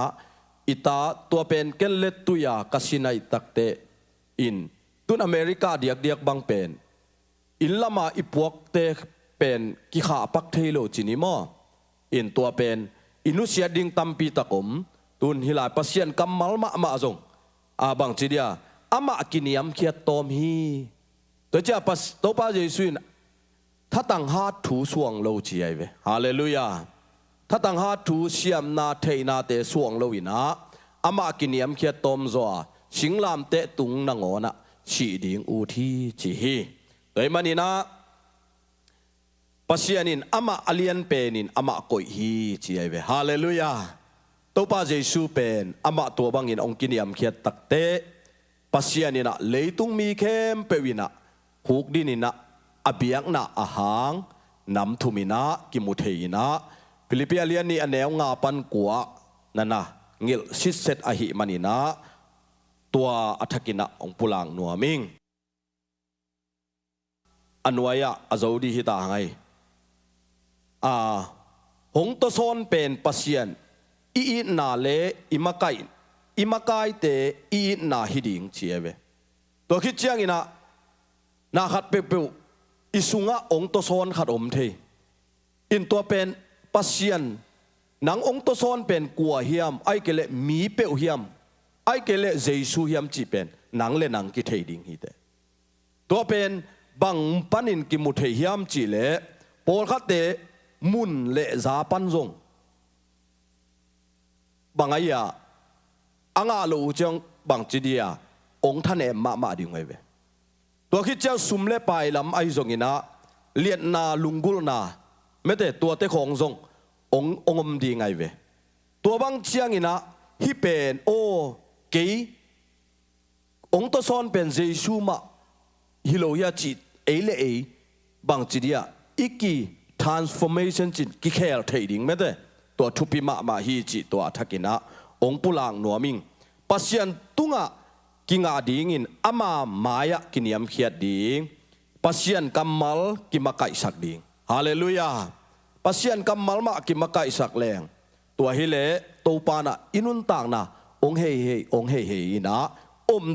อิตาตัวเป็นเกลเลตุยากาสินัยตักเตอินตุนอเมริกาเดียกบังเป็นอินละมาอิปวกเต เป็นกิขาปักเทโลจินิมออินตัวเป็นอินุเสียดิงตัมปีตะกมตุนฮิลายปัสเซียนกัมมัลมาจงบางจีเดียอามากินิยมเคียตอมฮีตัวเจ้าปัสตัวป้าเยซูนถ้าตั้งฮาถูสวงโลจีไอเวฮาเลลูยาถ้าตั้งฮาถูเสียมนาเทนาเตสวงโลวินะอามากินิยมเคียตอมจัวสิงลามเตตุงนางอนะชีดิงอูทีจีฮีโดยมันนี่นะปัสยานินอามาอเลียนเป็นอามาโกยฮีจีไอเวฮาเลลูยาตัวป้าเยซูเป็นอามาตัวบางอินองกินิยมเคียตักเตปัสยานินะเลยตุงมีเข้มเปวินะฮูกดินินะอเบียกนะอาหางนำทุมินะกิมุเทยินะฟิลิปปิอาเลียนนี่อันแนวงาปันกัวนั่นนะงิลซิสเซตอหิมันินะตัวอัฐกินะองปุลังนัวมิงอันวายะอาจจะดีฮิตาไงหงตัวโซนเป็นปัสยันอีนาเลอิมากายเตอีนาฮิดิงเชียเวตัวคิดเชียงอินะนาขัดเปเปอิสุงะองตัวโซนขัดอมเทอินตัวเป็นปัสยันนังองตัวโซนเป็นกัวเฮียมไอเกเลมีเปวเฮียมไอเกเลเจซูเฮียมจีเป็นนังเลนังกิเทดิงฮิเตตัวเป็นบังปันินกิมุเทเฮียมจีเลโปลขัดเตมุนเลซาปันซงบางไอ้อังอาลูจังบางจีเดียองท่านเอ็มมาดิ่งไว้เวตัวคิดเจ้าซุ่มเล่ไปลำไอซงอินะเลียนนาลุงกุลนาไม่แต่ตัวเตของซงองมดีไงเวตัวบางเชียงอินะฮิเป็นโอเกยองตัวซอนเป็นเจซูมาฮิโลยาจิตเอเลเอบางจีเดียอีกี transformation จิตกิเคลเทดิ้งไม่แต่ตัวทุพิมาฮีจิตัวทักินะองปุลังนัวมิงปัสยันตุงะกิงาดิ่งินอามามายะกินยมเขียดดิ่งปัสยันกัมมัลกิมาไกสักดิ่งฮาเลลูยาปัสยันกัมมัลมากิมาไกสักแรงตัวฮิเลตัวปานะอินุนต่างนะองเฮนะ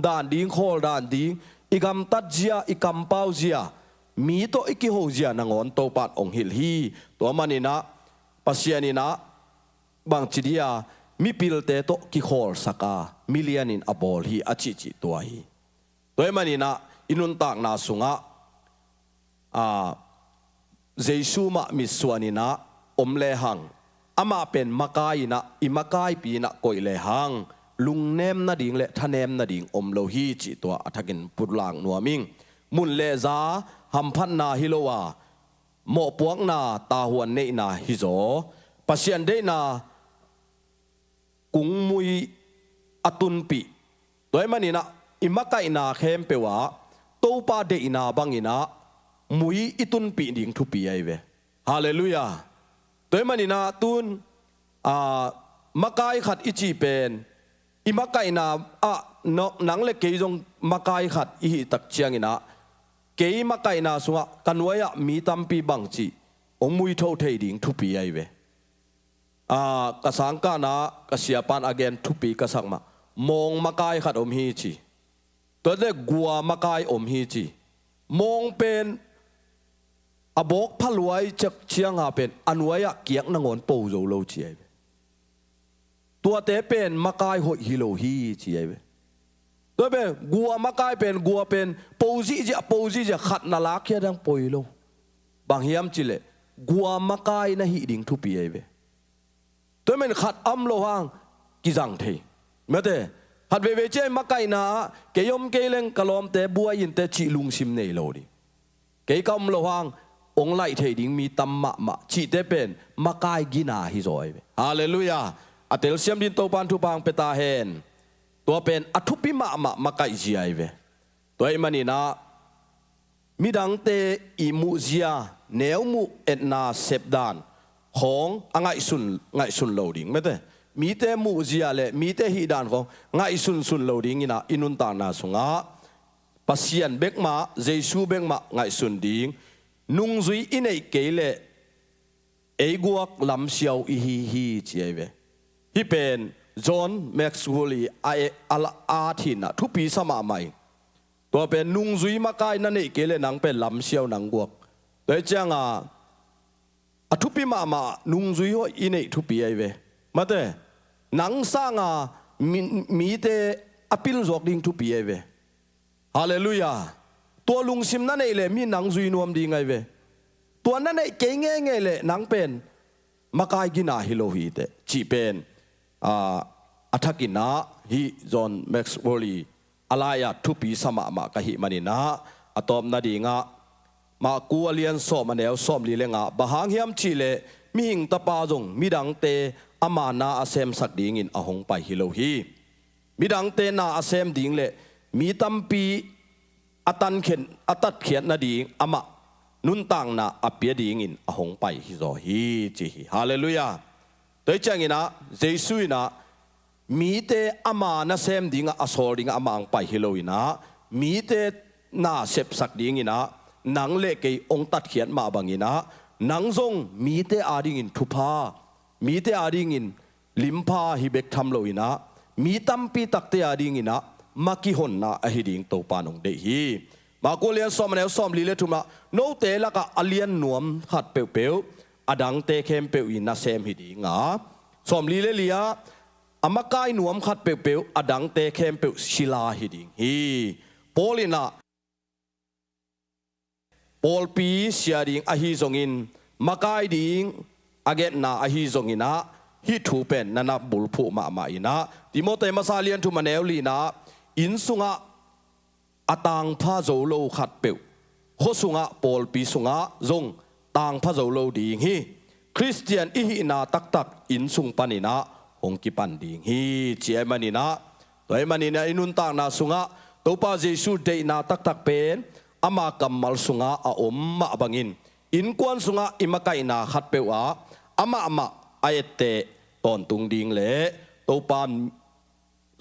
ด่านดิ่งโคลด่านดิ่งอีกำตัดเจียอีกำเป้าเจียมีตัวอีกโฮเจียนงอนตัวปัดองฮิลฮีตัวมันนี่นะปัสยันนี่นะบางจีเดียมีพิลเตโตกิโคลสักามิเลียนินอบอลฮีอาชิจิตัวฮีตัวมันนี่นะอินุนต่างนาสุงะเจซูมามิสวานินะอมเลหังอามาเป็นมากายนะอิมากายปีนะกอยเลหังลุงเนมนาดิ่งเลท่าเนมนาดิ่งอมโลฮีจิตัวอัฐกินปุลังนัวมิงมุนเลซาหัมพันนาฮิโลวาโมปวงนาตาหวนเนนาฮิโซปัสยันเดนากุงมุยอตุนปีโดยมันนี่นะอิมากายนาเข้มเปว่าโตปาเดนาบังอินะมุยอิตุนปีดิ่งทุปีไอเวฮาเลลูยาโดยมันนี่นะตุนมากายขัดอิจิเป็นอิมากายนาหนังเล็กเกยจงมากายขัดอิตักเชียงอินะเกยมากายนาสุงะกันไว้มีตัมปีบังจีองมุยโทเทดิ่งทุปีไอเวกษังกานะกษัยปานอเกนทุปีกษังมามองมากายขัดอมฮีจีตัวเด็กกัวมากายอมฮีจีมองเป็นอบกพลวยจากเชียงหาเป็นอันไว้เกียงนงอนปูโจโลจีไอตัวเตเป็นมากายหดฮิโลฮีจีไอตัวเป็นกัวมากายเป็นกัวเป็นปูจีจะขัดนาลักแค่ดังปุยโลบางเฮียมจิเลกัวมากายนะฮิดิ่งทุปีไอตัวมันขัดอัมโลหังกิจังเทเมื่อเตขัดเวเจมาไกนาเกยมเกเลงกะลอมเตบัวยินเตจิลุงซิมเนโลดิเกยกำโลหังองไลเทดิงมีตัมมะจิเตเป็นมาไกกินาฮิโซยฮาเลลูยาอัตเตลเซียมดินโตปันทุปังเปตาเฮนตัวเป็นอทุปิมาไกจีไอเวตัวไอมันนี่นะมีดังเตอิมุเซียเนวมุเอ็นนาเซบดานของไงสุนโลดิ้งไม่ได้มีแต่มูเซียเลยมีแต่ฮิดานของไงสุนโลดิ้งนี่นะอินุนตานาสุงะปัสยันเบกมาเจซูเบกมาไงสุนดิ้งนุงซุยอินเอเกเลเอกวกลำเชียวอีฮีเจียเวที่เป็นจอห์นแม็กซ์วูลีอาทินะทุปีสมาใหม่ตัวเป็นนุงซุยมาไกนั่นเอเกเลนังเป็นลำเชียวนังกวก โดยจังทุปีมานุ่งจุยอินเอทุปีไอเวมาเตนังสร้างมีเตอพิลจอกดิ้งทุปีไอเวฮาเลลูยาตัวลุงซิมนั่นเองเลยมีนังจุยนวมดิ้งไอเวตัวนั่นเองเก่งเงี้ยเลยนังเป็นมากายกินาฮิโลฮีเตจีเป็นอัฐกินาฮิจอนแม็กซ์วอลีอะไรทุปีสมากะฮิมันนะอะตอมนาดีงะมากูเลียนสอบมาแนวสอบลีเลงะบะหางเฮียมชีเลมีหิงตะปาจงมีดังเตอามานาอาเซมสักดิ่งินอาหงไปฮิโลฮีมีดังเตนาอาเซมดิ่งเลมีตัมปีอตันเขียนอตัดเขียนนาดิ่งอามานุนตังนาอเปียดิ่งินอาหงไปฮิโซฮีจีฮีฮาเลลูยาโดยจังอินะเจสุยนะมีเตอามานาเซมดิ่งอาโซดิ่งอามาอังไปฮิโลอินะมีเตนาเซบสักดิ่งินะนังเล็กองตัดเขียนมาบางอินะนังทรงมีเตอาดิ่งินทุพามีเตอาดิ่งินลิมพาฮิเบกทำโลอินะมีตัมปีตักเตอาดิ่งินะมากิหนนาอหิดิ่งโตปานองเดฮีมาโกเลียนซอมแนวซอมลีเลทุมาโนเตละกะอเลียนนวมขัดเปียวเปียวอดังเตเข้มเปียวอินนาเซมหิดิ่งซอมลีเลลียอามากายนวมขัดเปียวเปียวอดังเตเข้มเปียวศิลาหิดิ่งฮีโปลินาปอลปีเสียดิ่งอหิจงอินมากายดิ่งอเกตนาอหิจงอินะฮิทูเป็นนันบุลผู้มาอินะติโมเตมาซาเลียนทุมาเนวลีนะอินสุงะอตังพาโจโลขัดเปียวโคสุงะปอลปีสุงะจงตังพาโจโลดิ่งฮีคริสเตียนอิหินาตักอินสุงปานินะหงกิปันดิ่งฮีเจียมานินะตัวมานินะอินุนตังนาสุงะตัวปาเจสุเดนาตักเป็นอามากัมมัลสุงะอาอมมาบังอินอินกวนสุงะอิมากายนาขัดเปียวอามาไอเตตอนตุงดิ่งเล่ตัวปาน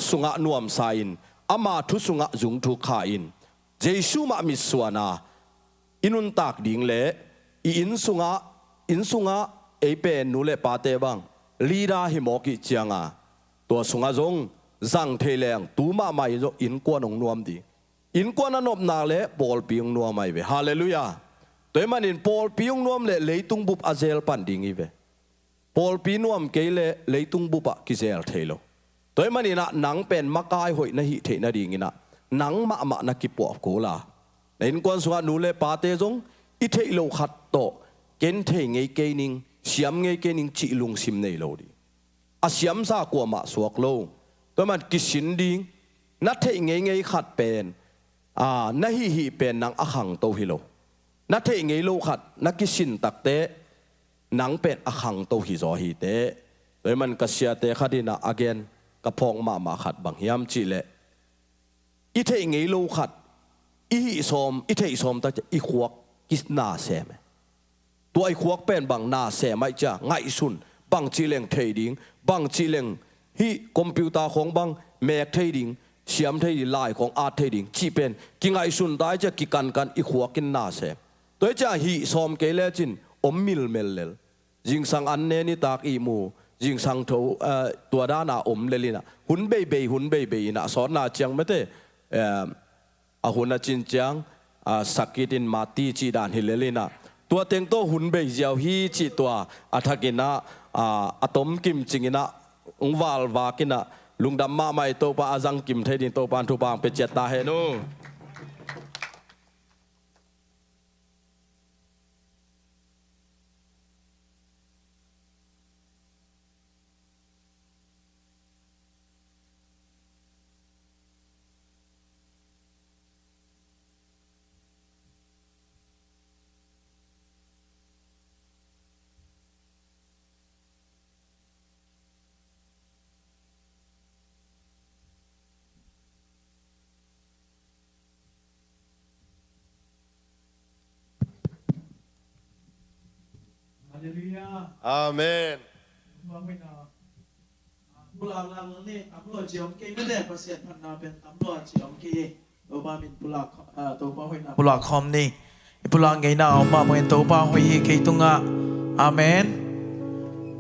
สุงะนวมไซน์อามาทุสุงะจุงทุขาอินเจสุมามิสวานาอินุนตักดิ่งเล่อินสุงะเอเป็นนูเลปาเตบังลีราฮิโมกิเจียงตัวสุงะจงจังเทเลงตูมาไม่จงอินกวนองนวมดีอินกวนนบนาเลปอลปียงนวมไม่เวฮาเลลูยาตัวมันอินปอลปียงนวมเลตุงบุบอาเซลปันดิ่งอีเวปอลปีนวมเกลเลตุงบุบกิเซลเทโลตัวมันอินะหนังเป็นมากายหอยนะฮิเทนะดิ่งอินะหนังมานักิปวบโกลาอินกวนสุงะนูเลปาเตจงอิเทโลขัดโตเกนเทงไงเกนิงเสียมไงเกนิงจิลุงซิมในโลดีอาเสียมซากวมาสวกโลตัวมันกิสินดิ่งนัดเทงไงขัดเป็นนาฮิเป็นนังอขังโตฮิโลนัดเทงไงโลขัดนักกิสินตักเตนังเป็นอขังโตฮิโซฮิเตโดยมันกษยเตขัดินะอเกนกระพองมาขัดบางยามจิเลอิเทงไงโลขัดอิเทสมตักอิขวกกิสนาเซมตัวไอขวกเป็นบางนาเซไม่จ้าไงสุนบางจิเลงเทดิงบางจิเลงฮิคอมพิวเตอร์ของบางแมกเทดิงเสียมเทดิลายของอาร์เทดิงจีเป็นกิงไอสุนได้จะกิกันอีขวกินนาเสตัวจะฮีสอมเกลจินอมมิลเมลเลลจิงสังอันเนนิตากอีมูจิงสังตัวด้านาอมเลลินะหุนเบย์นะสอนนาเจียงไม่เตหุนนาจินเจียงสักกิดินมาตีจีดานฮิเลลินะตัวเต็งโตหุนเบย์เจียวฮีจีตัวอัฐกินะอะตอมกิมจิงนะองวาลวากินะลุงดำมาไม่โตปาอาจังกิมเทดินโตปานทุบางเป็นเจตาเฮนูอาเมนบุลาลังนี่ตำรวจเจียมกีไม่ได้เปอร์เซ็นต์พันนาเป็นตำรวจเจียมกีตัวบ้ามินบุลาตัวบ้าหอยนาบุลาคอมนี่บุลาไงน่าเอามาเป็นตัวบ้าหอยเกตุงะอาเมน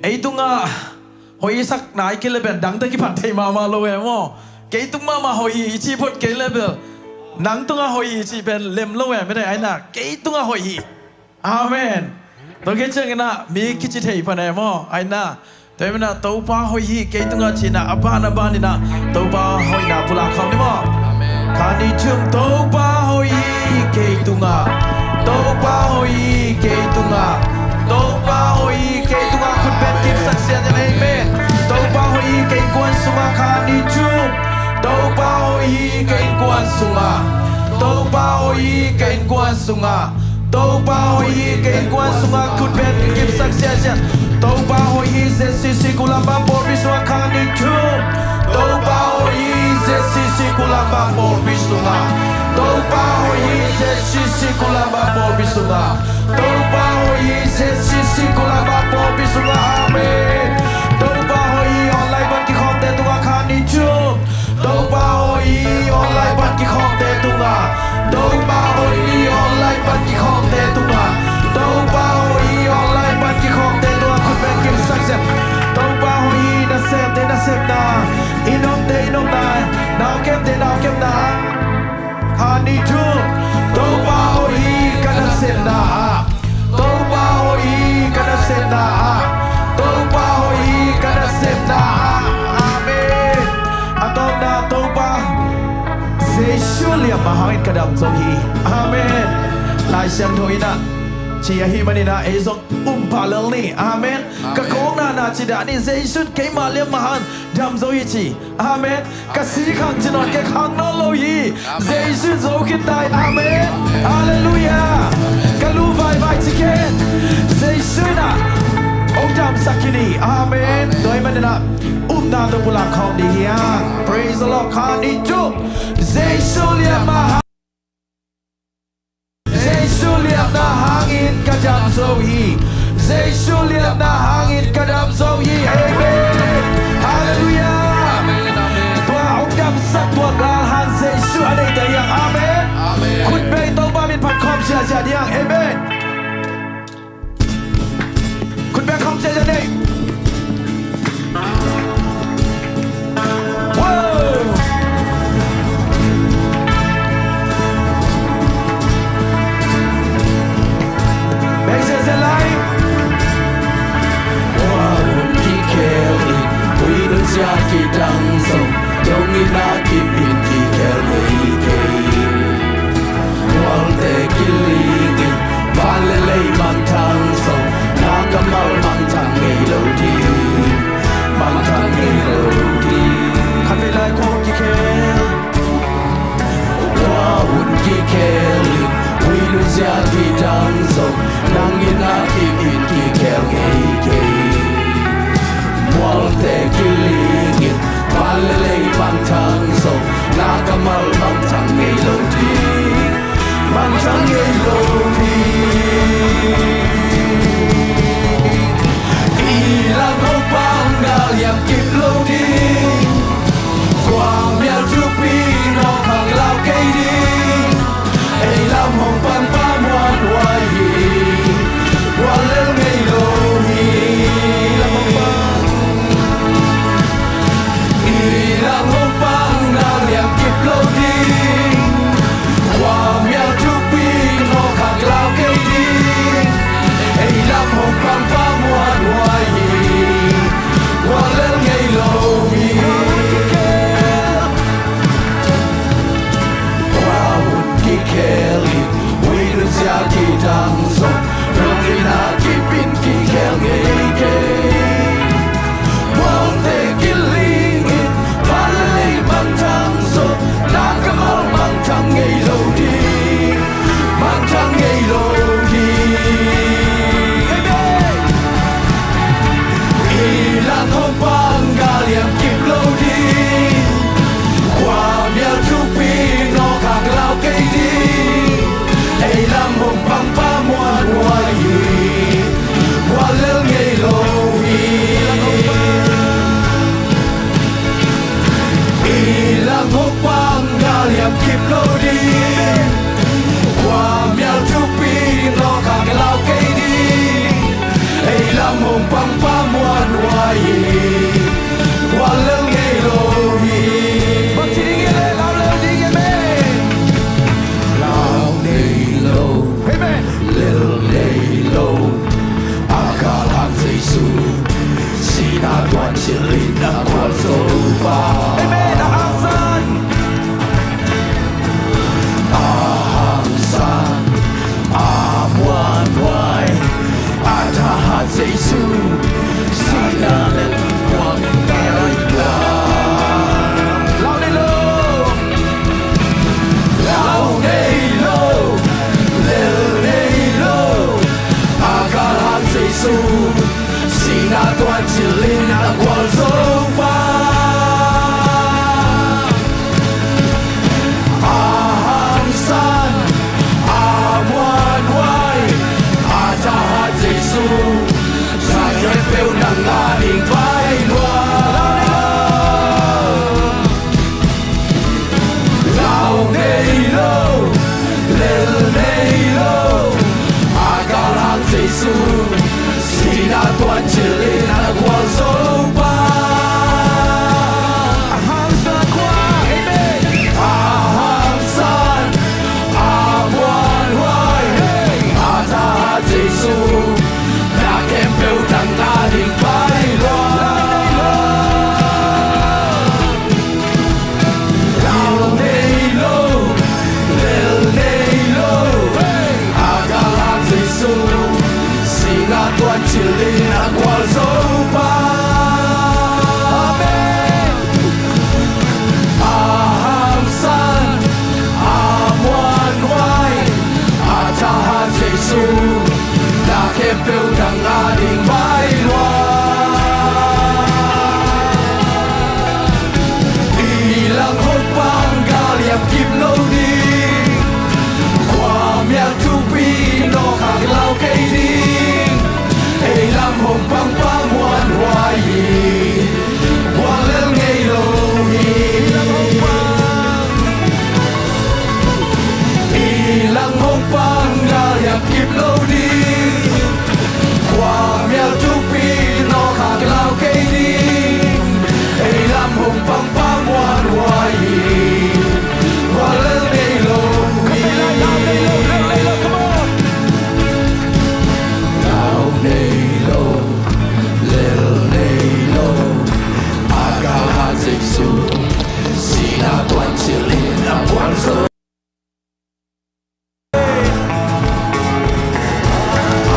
ไอตุงะหอยสักไหนกิเลเบนดังตะกี้ผ่านเทมาโลเอมอเกตุงมาหอยจีพดเกเลเบนนังตุงะหอยจีเป็นเล็มโลเอไม่ได้ไอ้น่ะเกตุงะหอย อาเมนตัวเกจิงนะมีกิจเทียพันเอมอไอ้น่ะแต่เมื่อน่ะตัวป้าหอยเกตุงอาชินะอับานาบานินะตัวป้าหอยน่ะปุลาคำนี่มั้งคานิจุมตัวป้าหอยเกตุงอาตัวป้าหอยเกตุงอาตัวป้าหอยเกตุงอาคุณเป็นกิฟต์สักเสียจะเอเมนตัวป้าหอยเกกวนสุงาคานิจุมตัวป้าหอยเกกวนสุงาตัวป้าหอยเกกวนสุงาตัวป้าหอยเกกวนสุงาคุณเป็นกิฟต์สักเสียจะตัวป้าหอยเซซิซิกุลาบาบอริสุงาคานิจุมตัวป้าหอยเซซิซิกุลาบาบอริสุงาตัวป้าหอยเซซิซิกุลาบาบอริสุงาตัวป้าหอยเซซิซิกุลาบาบอริสุงาอาเมนตัวป้าหอยออนไลน์บันกิคอมเตตุงาคานิจุมตัวป้าหอยออนไลน์บันกิคอมเตตุงาตัวป้าหอยออนไลน์บันกิคอมเตตุงาตัวป้าหอยออนไลน์บันกิคอมเตตุงาคุณเป็นกิฟต์สักเซตตัวป้าหอยน่าเซฟเตน่าเซฟนาอินอมเตอินอมนานาเก็บเตนาเก็บนาคานิจุมตัวป้าหอยกันน่าเซฟนาตัวป้าหอยกันน่าเซฟนาตัวป้าหอยกันน่าเซฟนาอาเมนอาตอมนาตัวป้าเซชูเลียมาหางกระดำโซฮีอาเมนลายเสียงถอยนะเชียฮีมันนี่นะเอซอกพาเลงนี่อาเมนกะโคงนาจิดานี่เซชุดเกมาเลียมาหันดำโซฮีชีอาเมนกะสีขังจินอนแกขังนอโลฮีเซชุดโซกิตายอาเมนฮาเลลูยากะลูไวจิเกนเซชุดนะองค์ดำสักกินีอาเมนโดยมันนี่นะนาตัวบุลาคอมดีเฮีย Praise the Lord คานิจุเซชูเลียมาเซชูเลียนาหางอินกระดำโซฮีเซชูเลียนาหางอินกระดำโซฮีเอเมนฮาเลลูยาตัวองค์ดำสักตัวกลางหันเซชูอะไรแต่ยังอาเมนคุณเบย์ต้องบามินพัดคอมเชียร์เชียร์ยังเอเมนคุณเบย์คอมเชียร์เชียร์นี่ki dang song dong ina ki pin ki kel nei ke wal te ki li vale lei man tang song na kamal man tang nei lo di man tang nei lo di kan me lai ko ki kel wa un ki kel wi lu sia ki dang song dong ina ki pin ki kel nei ke Walte kilingit Palelay bantang so Nakamal bantang ilodi Bantang ilodi Ilang ko panggal yang kiplodi Kwang miao chupi no kang lao kay di Ay lam hong pan pamuan wahi Walel ngay lohi Lam hong pan Ilang hong panggal yang kiplodi Kwang miao chupi no kang lao kay di Ay lam hong pan pamuan wahi Walel ngay lohi Kelly, we do siaki danso, rongina kipin ki kelge. Monte kilingin, palay mangtangso, nakamal mangtang elodi, mangtang elodi. Ilang hong panggal yang kiplodi, kwam ya tupi no kaglaw kay di. Ay lam hong pang pamuan wahi Walel ngay lohi Ilang hong panggal yang kiplodi Kwam yal chupi no kagalaw kay di Ay lam hong pang pamuan wahi Walel ngay lohi Magsiningin ay lam dingin me Amen. Little day toàn chỉ linh đã qua dấu ba. Amen. Ahang san. Ahang san, amuan hoài, atahat Giêsu, xin là lên quang đại làm. Lao lên lô. Lao này lô, lêu này lô, atahat Giêsu, xin là toàn chỉ linh đã qua dấu ba. Ahang san, amuan hoài, atahat Giêsu, sa kempeu ng ating bayluan. Lao Nelo, Lel Nelo, Agalang Giêsu, sinatuan chilin ang walso pa. Ahang san kwa. Amen. Ahang san, amuan hoài, atahat Giêsu, na kempeu ng ating bayluan. Lao Nelo, Lel Nelo, Agalang Giêsu, sinatuan chilin ang walso pa. Amen. Ahang san, amuan hoài, atahat Giêsu, na kempeu ng ating bayluan. Ilang hopang galiam kimlodi,ความอยากทุกปีนอกหากเราใกล้ดีไอ้ลำหงปังปังวันวายวันเล่นไงโลหีอีลำหงปังกาอยากกิบโลดีความอยากทุกปีนอกหากเราใกล้ดีไอ้ลำหงปังปังวันวายวันเล่นไงโลหี Lao Nelo, Lel Nelo, Agalang Giêsu, sinatuan chilin ang walso.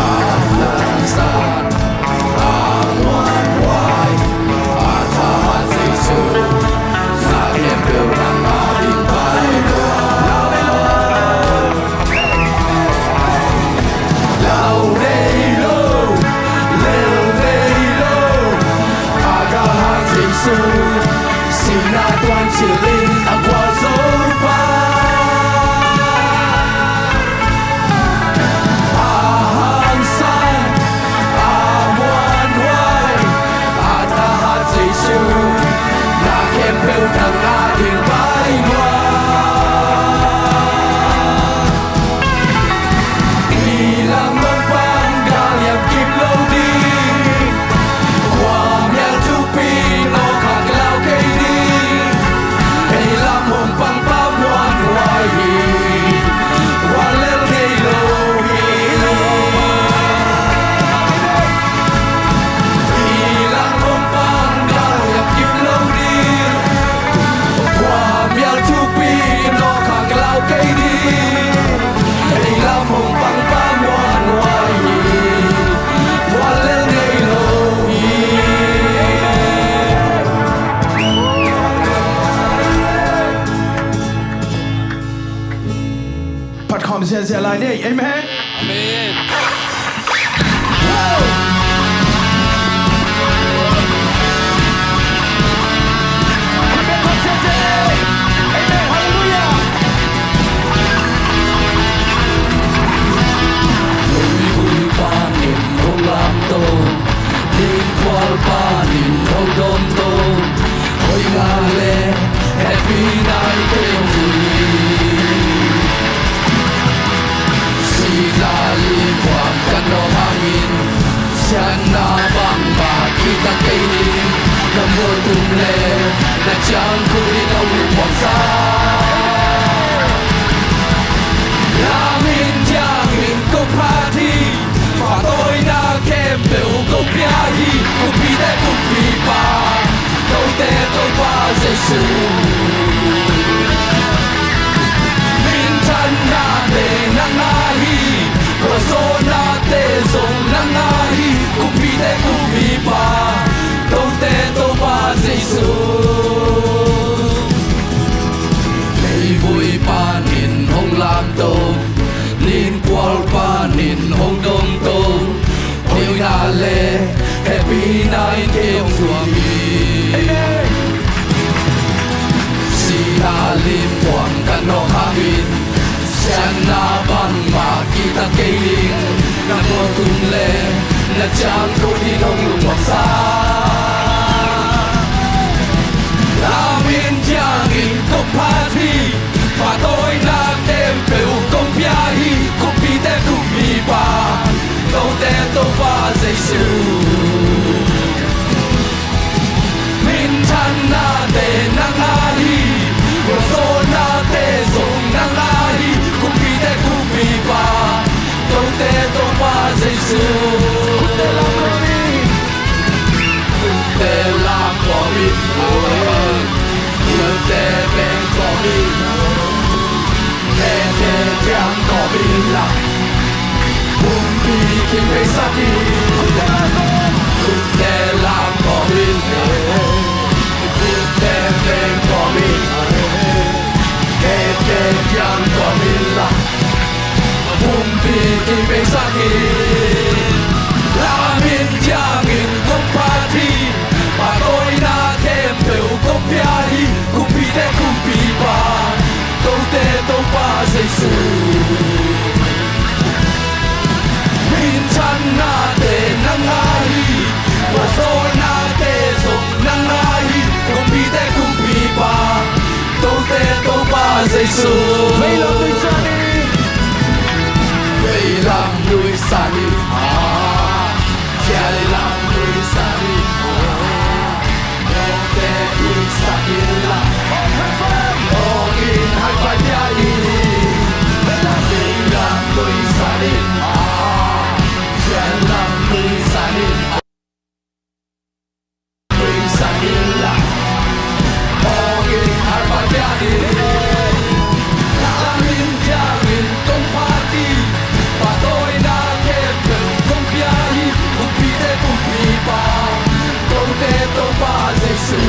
Ahang san, amuan hoài, atahat Giêsu, sa kempeu ng ating bayluan. Lao Nelo, Lel Nelo, Agalang Giêsu, sinatuan chilin ang walso pa. Ahang san, amuan hoài, atahat Giêsu, na kempeu ng ating bayluan. Ilang mong panggaliam kimlodi, ความอยากทุกปีนอกหากเราใกล้ดีไอ้ลำหงปังปังวันวายวันเล่นในโลหีอีลังหงปังกาอยากกิบโลดีความอยากทุกปีนอกหากเราใกล้ดีไอ้ลำหงปังปังวันวายวันเล่นในโลหี ผัดคอมเสียเสียลายนี่ Amen. Amen. Amen. Hallelujah. Vui panin hong lam to, lim kwal panin hong dom to, hoi ngale happy night keng vui. Sila lim kwam kan no hangin, sian na bang ba kita kainin, namo tum le na chang kuri na wang sa. Lamin giang in ko party, pha tôi na kem biểu ko pia hi, ko pi de ko pi pa. sư min chan na te na nga hi ro zo na te zong na nga hi ku pi te ku pi pa to te to pa Giêsu lei vui pa nin hong lam to nin kwal pa nin hong dom to hoi na le happy night kem suami si halim tuang kan no habin sian na ban ma kita keiling na mo tum le na chang ko di nong lung mak sa Amin giang in ko party pa tôi na tem peu công pia hi ko pi te ku pi pa to te to pa Giêsu min chan na te na nga hi ro so na te zong na nga hi ku pi pa to te to pa Giêsu te la ko mi te la ko mi te ben ko mi te jang ko mi la bum pi kim pe sa ki te la ko mi te ben ko mi te jang ko mi la bum pi kim pe sa ki la min jang in công party mà tôi đã thêm theo công pia hi cũng pi te cũng pi pa tôi te tôi pa Giêsu min chan na te na nga hi và tôi na te zong na nga hi cũng pi te cũng pi pa tôi te tôi pa Giêsu vây lòng núi sa đi vây lòng núi sa đi chia lòng núi sa đi Sakila, oh in hai vai dia i, Sakila lui salin, Sakila lui salin, lui Sakila, oh in hai vai dia i, Lamin dia in công party, và tôi đã thêm được công pia hi, công pi te công pi pa, công te to pa Giêsu.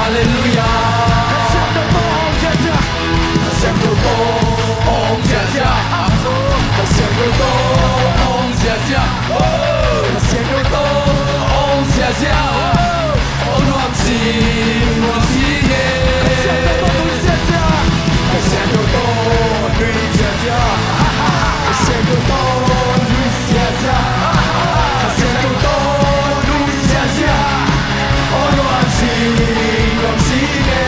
Hallelujah. Xem đồ tô ôm chia chia. Xem đồ tô ôm chia chia. Xem đồ tô ôm chia chia. Ôm loạn gì nghe. Xem đồ tô nuôi chia chia. Xem đồ tô nuôi chia chia. Xem đồ tô nuôi chia chia. Xem đồ tô nuôi chia chia. Ôm loạn gì nghe.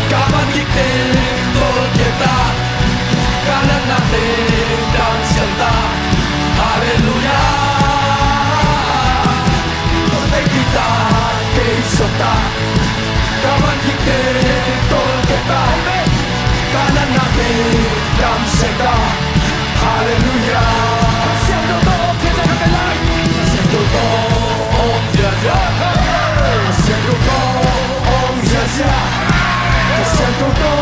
Kapan kita tolong kita, kanan nanti dan serta, Haleluya. Tolong kita kesota, kapan kita tolong kita, kanan nanti dan serta, Haleluya. Siapa tolong kita kata lagi, siapa tolong dia, siapa tolong dia. Xem câu tô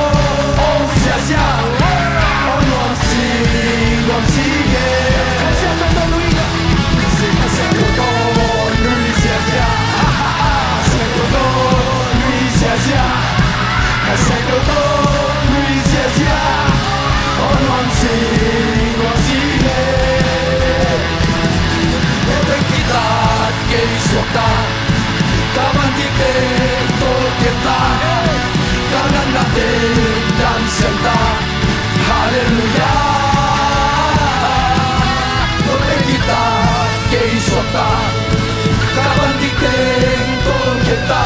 ôm xia xia ôm loạn xì ghê xem câu tô nuôi xem câu tô nuôi xia xia xem câu tô nuôi xia xia xem câu tô nuôi xia xia ôm loạn xì ghê để kita kê suota kapan kita tolong kita kanan natin dan serta, Haleluya. Tolong kita keisota, kapan kita tolong kita,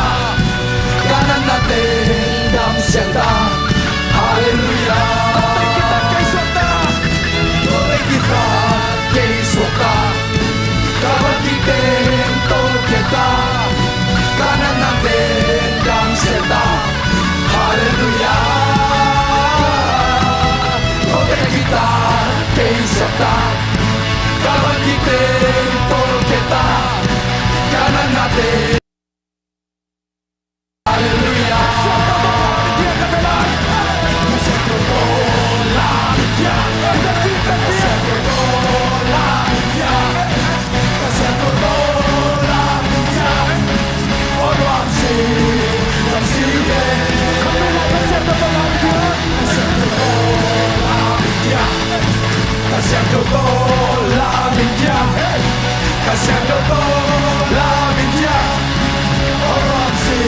kanan natin dan serta, Haleluya. Tolong kita keisota, tolong kita keisota, kapan kita tolong kita, kanan natin dan serta. Haleluya. Tolong kita keisota, kapan kita tolong kita, kanan natin. Haleluya. Kasihku tolak minja, kasihku tolak minja. Orang si,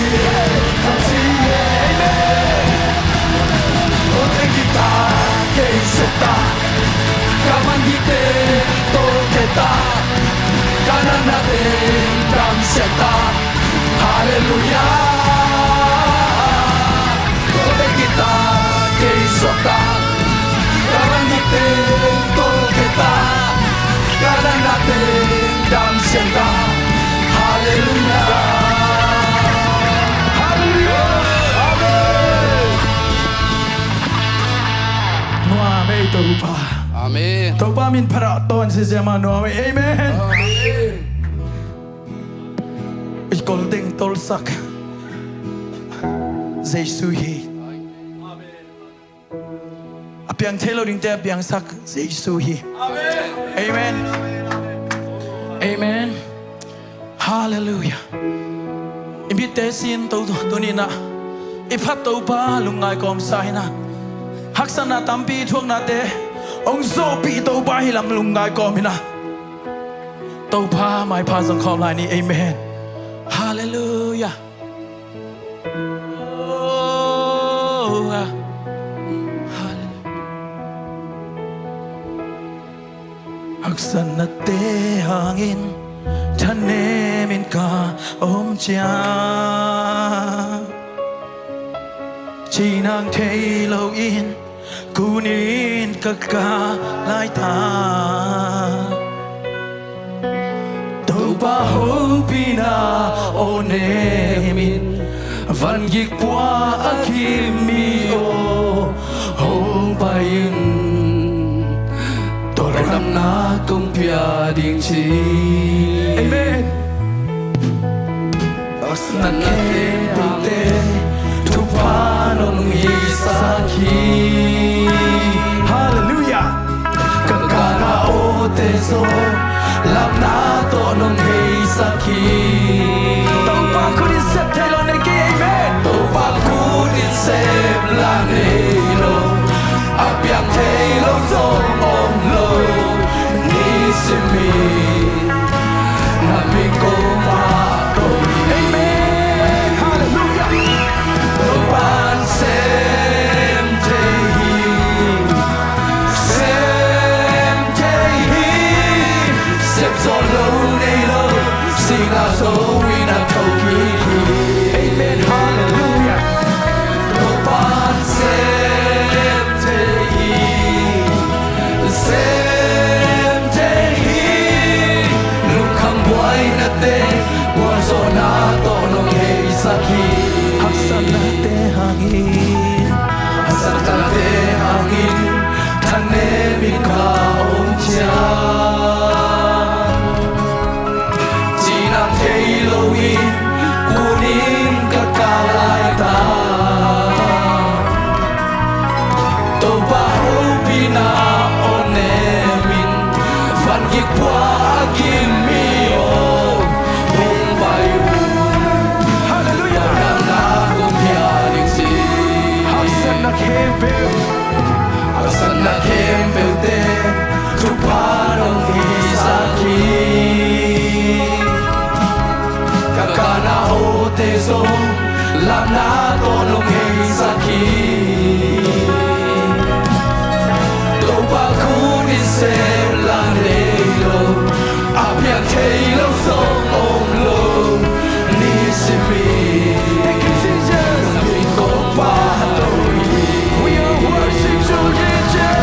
amen. Tolong kita keisota, kapan kita tolong kita, kanan natin dan serta, Haleluya. Tolong kita keisota, kapan kita tolong kita, kanan natin dan serta, Haleluya. Haleluya. Amen. Noa mei topa. Amen. Topa min para ton si zaman noa mei. Amen. Amen. Ich golding tolsak. Giêsu hi. Apiang thelo ding te apiang sak Giêsu hi. Amen. Amen. Hallelujah. Invitation to tunina. Iphat to pa lungai kom sai na. Haksana tampi thuốc na te. Ông zo pi to pa hilam lungai kom hina. To pa mai pa sang kom lai ni. Amen. Hallelujah. Oh. Haksana te hangin Tanemin ka om cha Chỉ nàng thấy lâu in Cú nín cả cả lại ta Đâu ba hông pina o nemin Văn gik qua akimi o Hông bayin Tôi làm na công pia đình chi Amen. Nan ken pute tu panon isaki. Hallelujah. Kakara o teso lam na to nong hei sakhi to pa khu din sep thai lo ne ki amen to pa khu din sep la nei lo apiang thei lo zo om lo ni se mi na mi ko ma to amen hallelujah to pan sem sep zo lo nei lo sing a zo in a toki amen hallelujah to pan sem lu kham boy na te wa zo na to no hei sakhi haksan na te hangin Santa te hangin thane mi ka om cha Chinam thei lo in kunin ka kalai ta To ba ho pina one min van gi kwa kim mi o hong bai hallelujah na na kum pia ling si haksan na kebe Asan na kempe te tu parong isaki Kakana o te zo lam na tolong isaki To pa kunin se la neilo Apiang teilo so om lo ni se mi thank you Jesus Nami ko pa doi we are worship you Jesus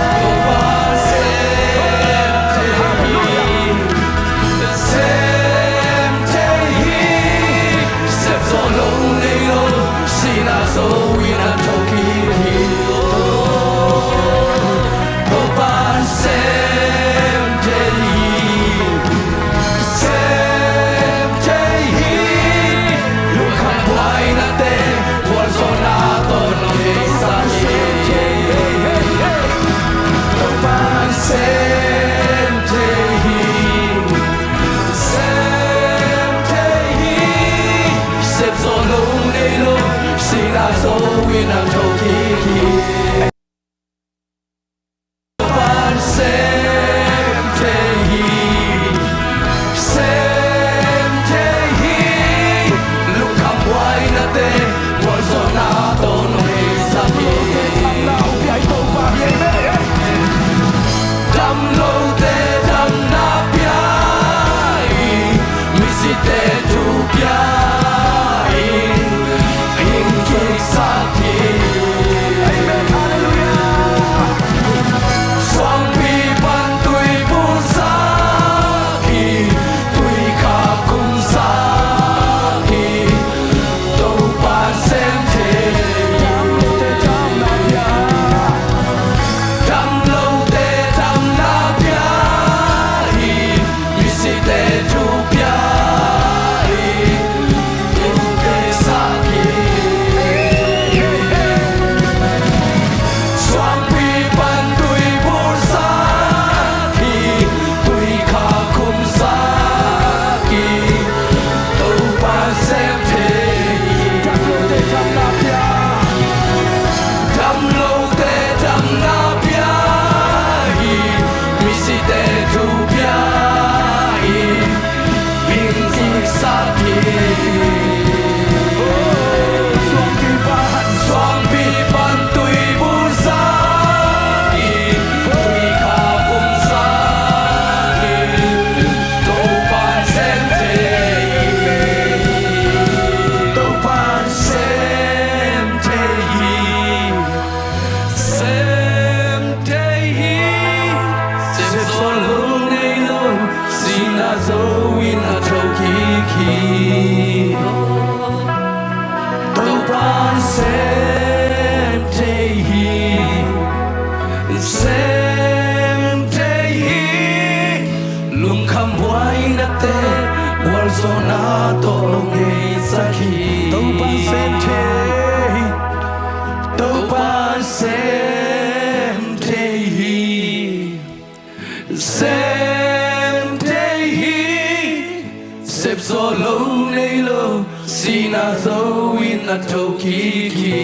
so lâu nay lâu xin à dấu in à thâu kỳ kỳ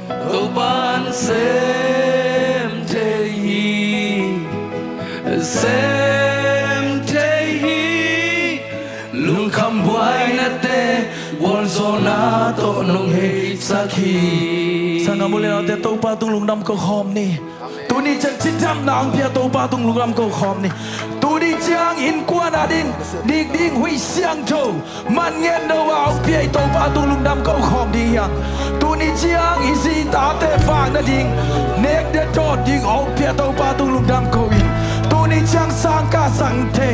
tô ban xem thế hi lung kham buai na te won zona to nong he sakhi sang amule na te to pa tung lung dam ko khom ni tu ni chang chit jam nang pia to pa tung lung dam ko khom ni tu ni chang in kwa na din dik ding hui siang tho man ngen do wa pia to pa tung lung dam ko khom di yang tu ni chang in si ta te fang na ding nek de to ding au pia to pa tung lung dam ko in tu ni chang sang ka sang te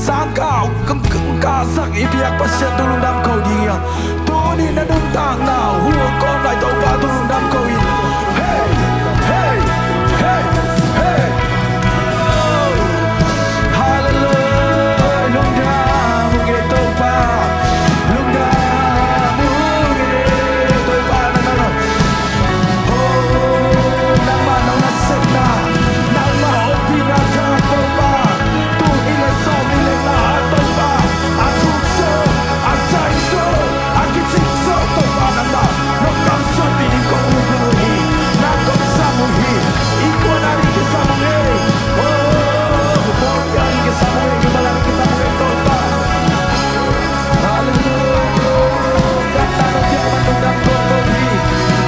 sang ka kum ka sak i piak pa sia tung lung dam ko di yang tu ni na dun tang na hu kon lai to pa tung lung dam ko in hey hey hey hey hallelujah lung dam ge to pa lung dam ge to pa na na oh nang ma nang na set na nang ma opi na cha to pa tu ile so ile na to pa a tu so a sai so a ki so to pa na ma no kam so bi ko ko hi na ko sa mo hi iko na ri ke sa mo he oh mo ya ri ke sa mo he ke bala ke sa mo he to pa hallelujah ta ta no ya ma no da ko ko hi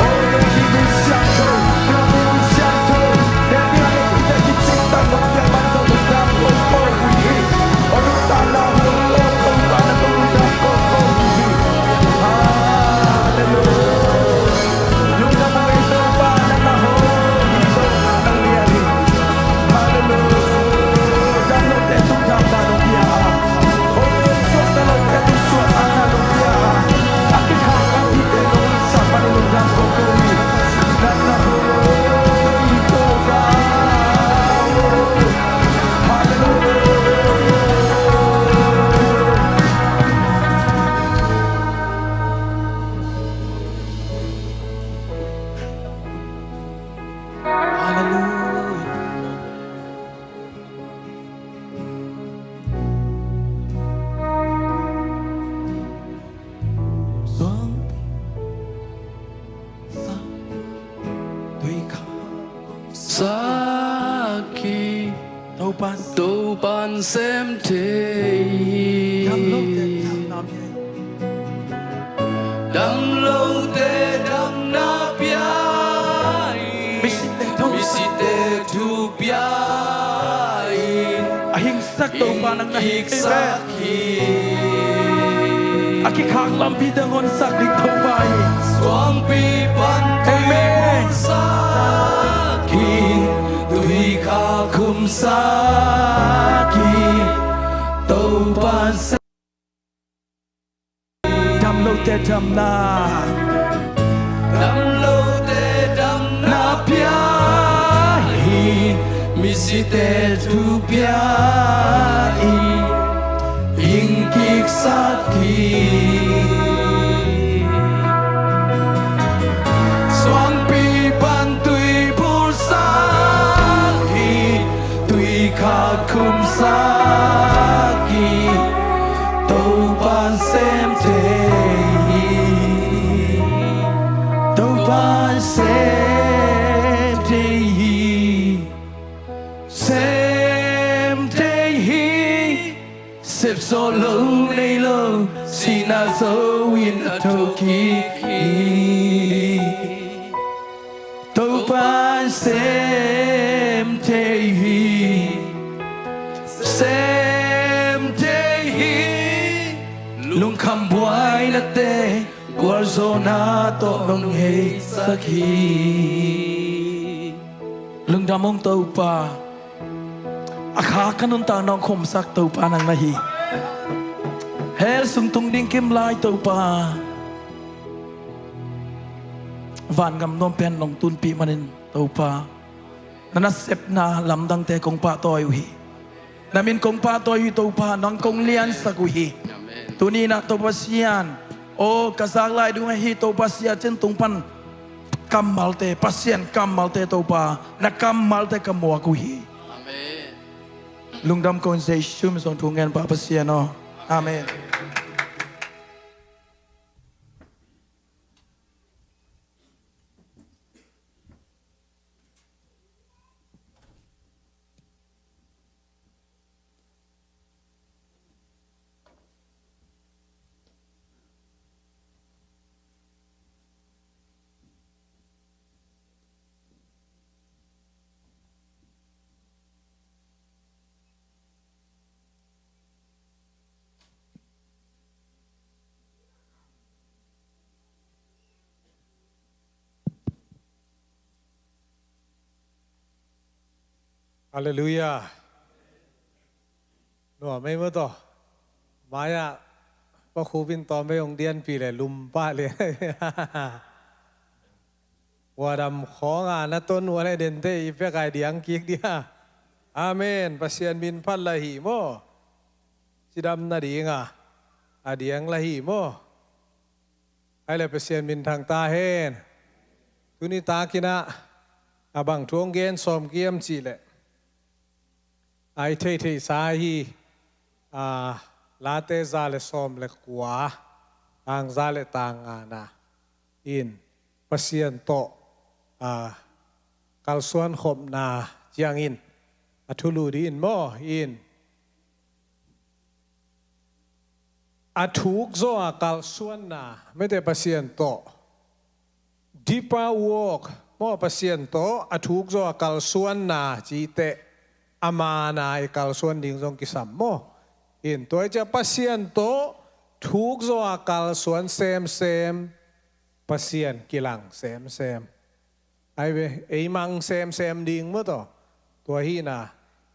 oh ya ki bi sa to ya bi sa to ya bi ya ki chi ta no ya ma so da ko ko hi oh no ta la ho to pa na no da ko ko hi hallelujah lung na mo ito pa na na ho ito ang liyari hallelujah dalo te tung dam dalo pia oh tung suat dalo te tung suat dalo pia akin haka ite no sa panilong dam ko ko hi na na ho ito ka hallelujah hallelujah Xuân sa tuy khá sakhi đâu ban tô ban xem thế đam lâu te đam nam ye đam lâu te đam na pia mi si te tu pia ahing sak đâu ban ang nahi ik sakhi aki khang lam pi dangon sak dik thâu bai Swang pi pan Amen. sakhi tui kha khum sakhi tâu ban sa đam lâu te đam na đam lâu te đam na pia hi mi si te tu pia in kik sakhi Swang pi pan tui pur sakhi tui kha khum sakhi tâu ban xem thế tâu ban xem thế xem thế xếp số lâu nay lâu xin à dấu in à thâu kỳ tâu ban xem thế xem thế lung kham buai na te guarzona to nong he sakhi lưng đam ông tàu pa akha kanun ta nong khom sak tàu pa nang nahi hel sung tung ding kim lai tàu pa van gam nom pen long tun pi manin tàu pa nana sep na lam dang te kong pa toy hi namin kong pa toy hi tàu pa nang kong lian sakuhi tuni na tàu pa sian o kasak lai du hi tàu pa sia chen tung pan kam malte pasien kam malte tàu pa na kam malte kam mo kuhi ลุงดำกอนเซชุมส่งถุงเงินปาปเสียนออาเมนฮาเลลูยาหนูไม่เมื่อต่อมายาพระครูวินตอนไม่องเดียนปีเลยลุมป้าเลยว่าดำของานนะต้นวัวเลยเด่นเตอีเพื่อไก่เดียงกิกเดียอาเมนปัสยานบินพันละหิโมสิดำนาดีงาอาเดียงละหิโมไอ้เลยปัสยานบินทางตาเฮนทุนิตากินะอาบังทวงเกนสอมเกียมจีเลยไอเทสาฮีลาเตซาเลสอมเลกวาอังซาเลตางานาอินปัสยันโตกัลส่วนขบนาจียงอินอัทุลูดีอินโมอินอัทุกโซอากัลส่วนนาไม่ได้ปัสยันโตดีปาวอกโมปัสยันโตอัทุกโซอากัลส่วนนาจีเตอามานาไอกัลส่วนดิ่งทรงกิสัมโมอินตัวจะปัสยันโตทุกโซอากัลส่วนเซมปัสยันกิลังเซมไอเวไอมังเซมดิ่งมั้งตัวฮีนา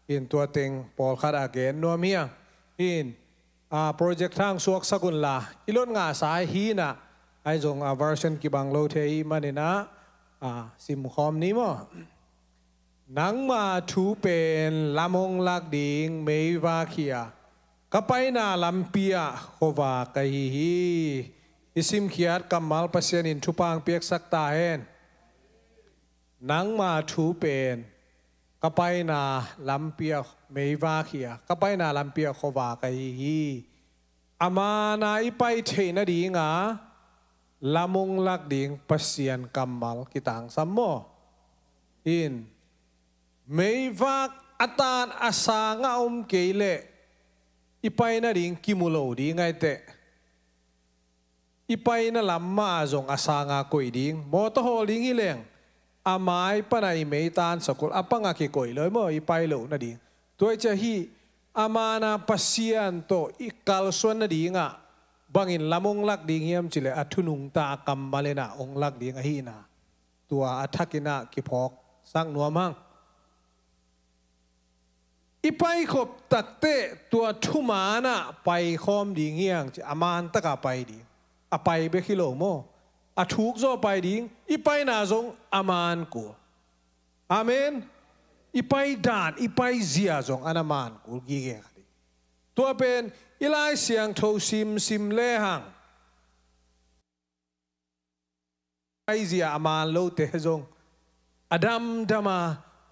อินตัวเต็งปอลคาดอาเกนนัวเมียงอินโปรเจกต์ทางสวกสกุลลาอิลอนงาสายฮีนาไอจงเวอร์ชันกิบังโลเทอีมันนะซิมคอมนี้มั้งนังมาทูเป็นลามงลักดิงเมวาเคียก็ไปนาลัมเปียโควาไกฮีอิสิมเขียดกัมมัลปัสยานินทุปังเปียกสักตาเฮนนังมาทูเป็นก็ไปนาลัมเปียเมวาเคียก็ไปนาลัมเปียโควาไกฮีอามานาอิไปเทนดีงาลามงลักดิงปัสยานกัมมัลกิตังสัมโมอินไม่ว่าอาตานอาสางาเกเลอีไปน่ะดิ่งกิมุโลดีไงเตะอีไปน่ะลำมาจงอาสางากุยดิ่งมอตโฮลิงอีเลงอาไม้ปนัยไม่ตานสกุลอาปังอาเกกุยเลยมั้งอีไปโลน่ะดิ่งตัวจะฮีอามานาปัสยันโตอีกัลส่วนน่ะดิ่งอ่ะบางอินลำองลักดิ่งเยี่ยมจิเลอัทุนุงตากัมมาเลนะองลักดิ่งฮีนะตัวอัฐกินะกิพอกสร้างนัวมั่งอีไปขบตักเตะตัวทุมานะไปคอมดีเงี้ยงจะอามานตะกาไปดีอไปเบคิโลโมอาทุกโซไปดีอีไปนาจงอามานกูอาเมนอีไปดานอีไปเสียจงอามานกูกี่เงี้ยตัวเป็นอีไลเสียงโทซิมเล่หังไปเสียอามานโลเตจงอดัมดามา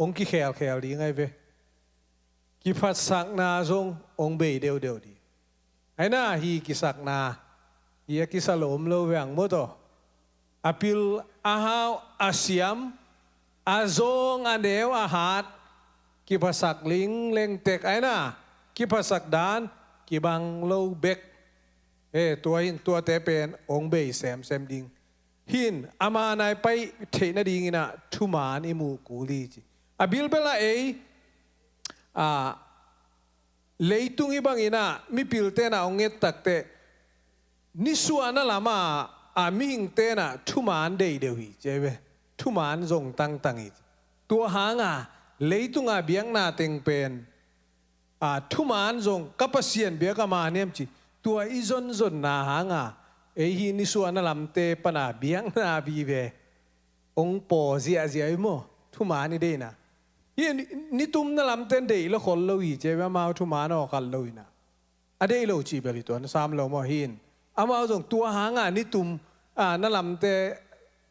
องค์กิเคลดีไงเวกิพัดสักนาจงองเบยเดียวดีไอ้น่าฮีกิสักนาฮีกิสลมโลเวียงมดอพิลอาหาวอาเซียมอาจงอันเดียวอาหารกิพัดสักลิงเล็งเตกไอ้น่ากิพัดสักดานกิบังโลเบกตัวหินตัวเตเป็นองเบยเซมดิงหินอามานายไปเทนดิงินะทุมานอิมูกูลีจีอบิลเบลาเลยตุงอีบังอินะมิพิลเตนะองเงตักเตนิสวานะลามามิหิงเตนะทุมานเดย์เดียวฮีเจเวทุมานจงตั้งอีตัวหางเลยตุงเบียงนาเต็งเป็นทุมานจงกัปเสียนเบียกมาเนียมจีตัวอีจนนาหางฮีนิสวานะลำเตปนาเบียงนาบีเวองปอเสียอีโมทุมานนี่เดนะนี่ตุ้มนั่นลำเต้นเดย์แล้วคนเราอีเจ้ามาทุมานอกันเราอีนะอะไรเราจีบเลยตัวนั้นซ้ำเรามาหินอามาส่งตัวหางนี่ตุ้มนั่นลำเต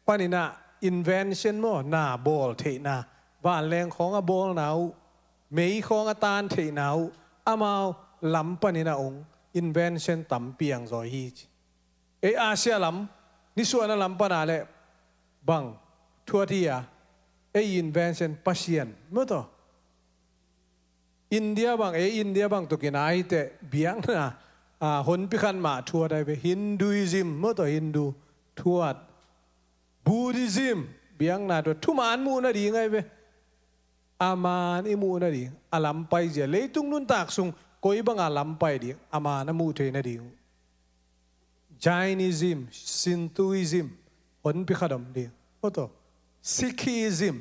ปานินะ invention มั้งหน้าบอลเทน่ะบ้านแรงของบอลหนาว ไม่ของอาตานเทนาวอามาลำปนินาอง invention ตั้มเปียงจอยฮีอาเซียลำนิส่วนลำปนาเลบังทัวที่invention ปัสยันเมื่อต่ออินเดียบางอินเดียบางตุกินายแต่เบียงนะหนพิคันมาทัวได้ไปฮินดูอิซึมเมื่อต่อฮินดูทัวบูดิซึมเบียงนะตัวทุมานมูนาดีไงไปอามานอิมูนาดีอาลัมไปเจเลยตุงนุนตากซุงก็อีบังอาลัมไปดีอามานามูเทนาดีจายนิซึมซินตูอิซึมหนพิคันดีเมื่อต่อซิคิซึม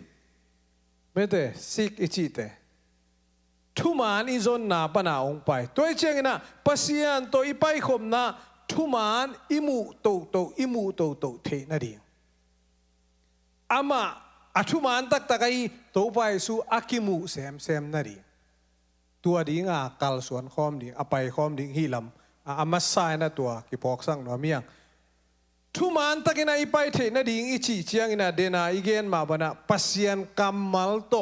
ไม่แต่ซิกอิจิเตทุมานอิจนนาปนาองไปตัวเจงนะปัสยันตัวอีไปขมนะทุมานอิมูโตอิมูโตเทนาดีอามาอัทุมานตักตะไกตัวไปสู่อากิมูเซมนาดีตัวดีงากัลส่วนคอมดีอไปคอมดีฮิลัมอามาสายนะตัวกิปอกสังหนอเมียงทุมานตักินาอีไปเทนาดีอิจิเจียงอินาเดนาอีเกนมาบนะปัสยันกัมมัลโต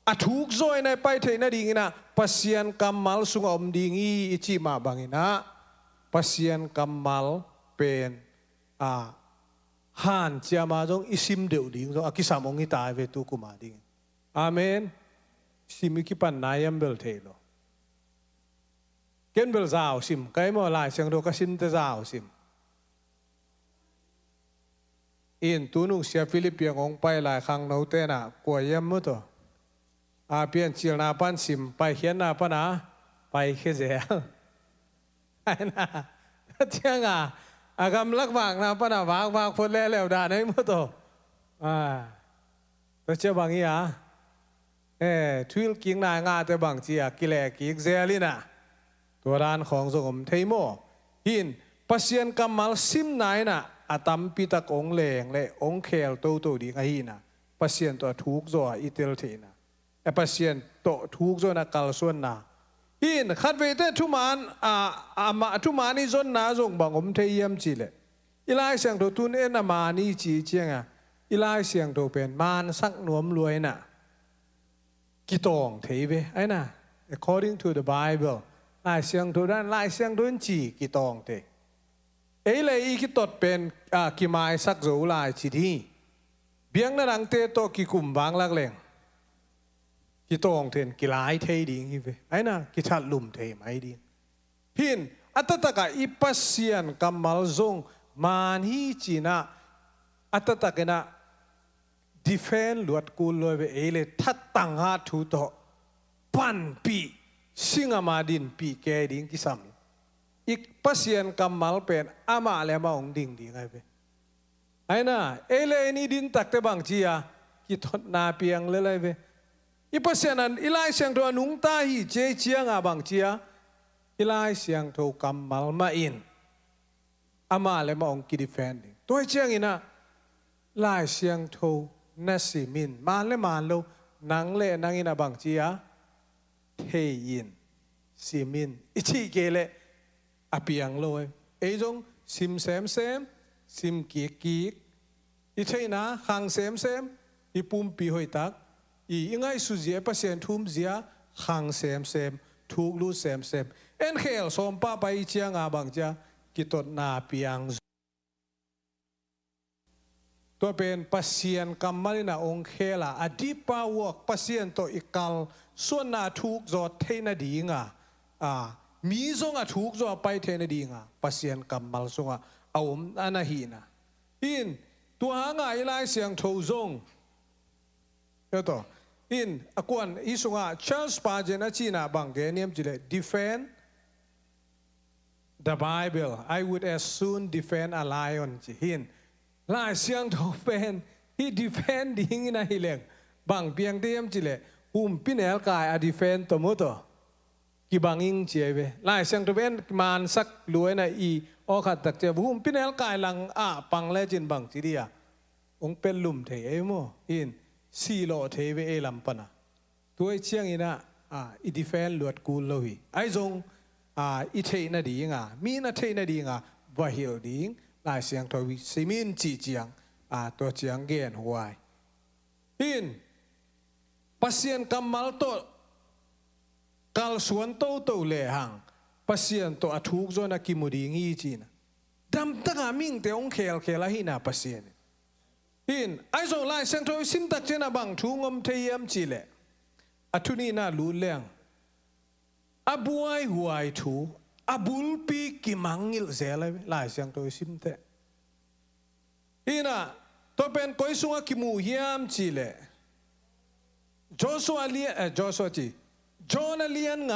อาทุกโซยในไปเทนาดีอินาปัสยันกัมมัลสุงอมดีงีอิจิมาบังอินาปัสยันกัมมัลเป็นฮันเจียมาจงอิซิมเดียวดิ่งจงอากิสามองอิตายเวตุกุมาดิ่งอาเมนซิมิกิปันนายมเบลเทโลเกนเบลซาวซิมไกมอลายเสียงโดกซิมเตซาวซิมอินตูนุงเสียฟิลิปเปียงองไปหลายครั้งโนเตน่ะกวยยมมุตอาเปียนจิลนาปันซิมไปเขียนนาปนาไปเขเสียไอ้น่ะเที่ยงอากำลักบางนาปนาวางพ้นแล้วด่าในมุตตัวเจ้าบางอย่างทุลกิงนางาแต่บางจีกิเลกิกเซลินะตัวร้านของสมเทโมหินปัสยันกัมมัลซิมนายนะอาตัมปิตะกงเลงและองเคลโตดีไงหินะปัสยันตัวทุกโซอิเตลเทนะปัสยันตัวทุกโซนักกัลส่วนนาหินขัดเวททุมานมาทุมานี่จนนาจงบังอมเทียมจีเลอีไลเสียงตัวทุนนามานี่จีเจียงอีไลเสียงตัวเป็นมานสักหนวมรวยน่ะกิตองเทเวไอ้น่ะ according to the Bible ไลเสียงตัวด้านไลเสียงตัวจีกิตองเทเลยอีกิตดเป็นกิมายสักโจไลจีดีเบียงนั่งเตโตกิคุมบางลักเลงกิตองเทนกิลายเทดิ่งฮิเวไอ้น่ะกิชัดลุมเทไม่ดิ่งหินอัตตะกะอีปัสยันกัมมัลซงมานฮีจีน่ะอัตตะกะน่ะdefend ลวดกูลอยไปเลยทัดตังหาทุโตปันปีสิงมาดินปีแกดิ่งกิสามอีกปัสยันกัมมัลเป็นอามาเลมาองดิ่งดิ่งไงไปไอ้น่ะเลยนี่ดินตักแต่บางจีอะกิทนนาเปียงเลยไปอีปัสยันนั้นอีไลเสียงตัวนุงตาฮีเจเจียงอาบางจีอะอีไลเสียงตัวกัมมัลมาอินอามาเลมาองกิดิเฟนดิ่งตัวเจียงอินะไลเสียงตัวนัสซิมินมาเลมาโลนังเลนังอินาบังจียเทยินซิมินอิชิเกเลอภิยังโลจงซิมเซมซิมกีกีอิเทนะขังเซมอิปุ่มปีหอยตักยังไงสุเจียเปอร์เซ็นต์ทุ่มเจียขังเซมทุกลูเซมเอ็นเคลสมป้าไปเชียงอาบังจียกิตดนาเปียงตัวเป็นปัสยันกัมมัลินาองเคลาอดีปาวกปัสยันตัวอีกาลส่วนนาทุกจอดเทนดีงามีจงทุกจอดไปเทนดีงาปัสยันกัมมัลจงเอาอันนั้นหินะหินตัวหางไอไลเสียงโทจงเดี๋ยวต่อหินอากวนอิสุงาชาร์ลส์ปาเจนาจีนาบังเกเนียมจิเล defend the Bible I would as soon defend a lion จิหินลายเสียงทองเป็นที่ดีเฟนดิ้งนะฮิเลงบางเพียงเดียมจิเลปินเอลกายอดีเฟนตัวมุตกี่บางอิงเจเวลายเสียงทองเป็นมันสักรวยนะอีอขัดตักเจปินเอลกายหลังปังเลจินบางจีเดียองเป็นลุมเทเอโมอินซีโลเทเวเอลัมปนะตัวเชียงอินะอีดีเฟนลวดกูลโลหิไอจงอีเทนดีงามีนาเทนดีงาวาฮิลดิงลายเสียงทวีซิมินจีเจียงตัวเจียงเกนหวยหินปัสยันกัมมัลโต kal suan to le hang pasien to athuk zo na kimudi ngi chi na dam taka ming te ong khel hi na pasien in ai zo lai sang tho sim tak chena bang thu ngom theiam chi le athuni na lu leng abuai huai thu abul pi ki mangil zela lai sang tho sim te ina to pen koi sunga ki mu hiam chi le Joshua chi Jonalian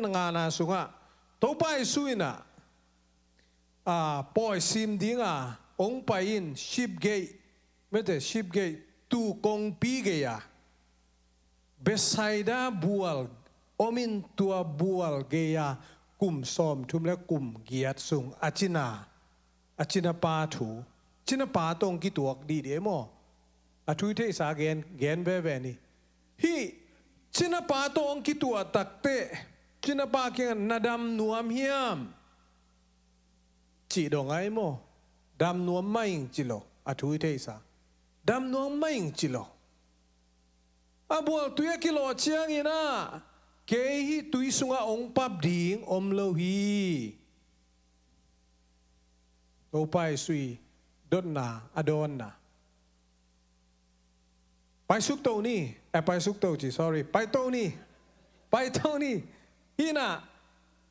ngana sunga to pai suina poi sim dinga ong pai in ship gate mete ship gate tu kong pi ge ya besaida bual omin tua bual ge ya kum som thum le kum giat sung achina pa thu china pa tong ki tuak di de mo athui the sa gen be ni hi china pa tong ki tua takte china pa ke nadam nuam hiam chỉ dong ai mo dam nuam mai chi lo athui the sa dam nuam mai chi lo abual tuya kilo chiang ina ke hi tui sunga ong pap ding om lo hi to pai sui don na adon na pai suk to ni pai suk to chi sorry pai to ni hina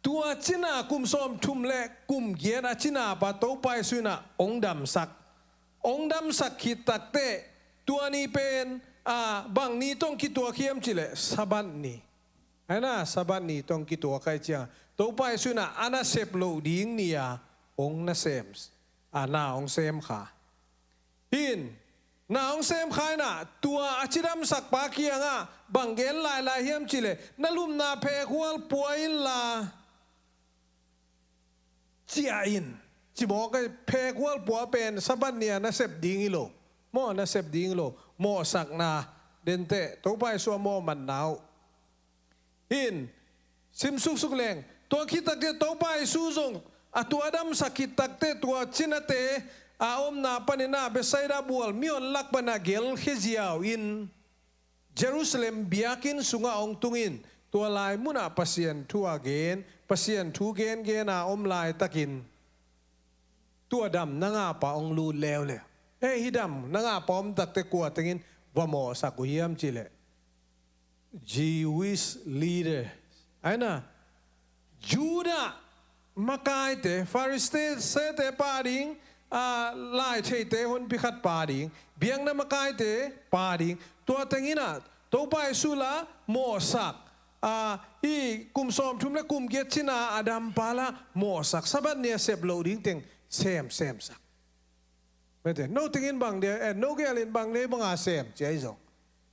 tua china kum som thum le kum giena china pa to pai suina ong dam sak khit takte tua ni pen bang ni tong ki tua khiam chile saban ni ana saban ni tong ki tua kai chia to pai suina ana sep lo ding nia ong na sems ana ong sem kha hin na ong sem khai na tua achiram sak pa kia nga bangel lai hiam chile nalum na phe khwal poin la chia in chi bo ka phe khwal po pen saban nia na sep ding lo mo na sep ding lo mo sak na den te to pai so mo man nau in sim suk leng to khitak de to pai su zong atu adam sakit takte tua chinate aom na panina besaida bual mion lak bana gel khiziaw in Jerusalem biakin sunga ong tungin tua lai muna pasien thu again pasien thu gen na om lai takin tua dam nanga pa ong lu lew le hidam nanga pom takte kwa tingin vamo sakuhiam chile Jewish leader aina Judah makai te Pharisee se te paring lai thei te hon pikhat paring biang na makai te paring tua tengina to pai sula mo sak i kum som thum le kum get china adam pala mo sak sabat ne sep loading teng sem sak mete no tingin bang de no gelin bang le bang a sem chei zo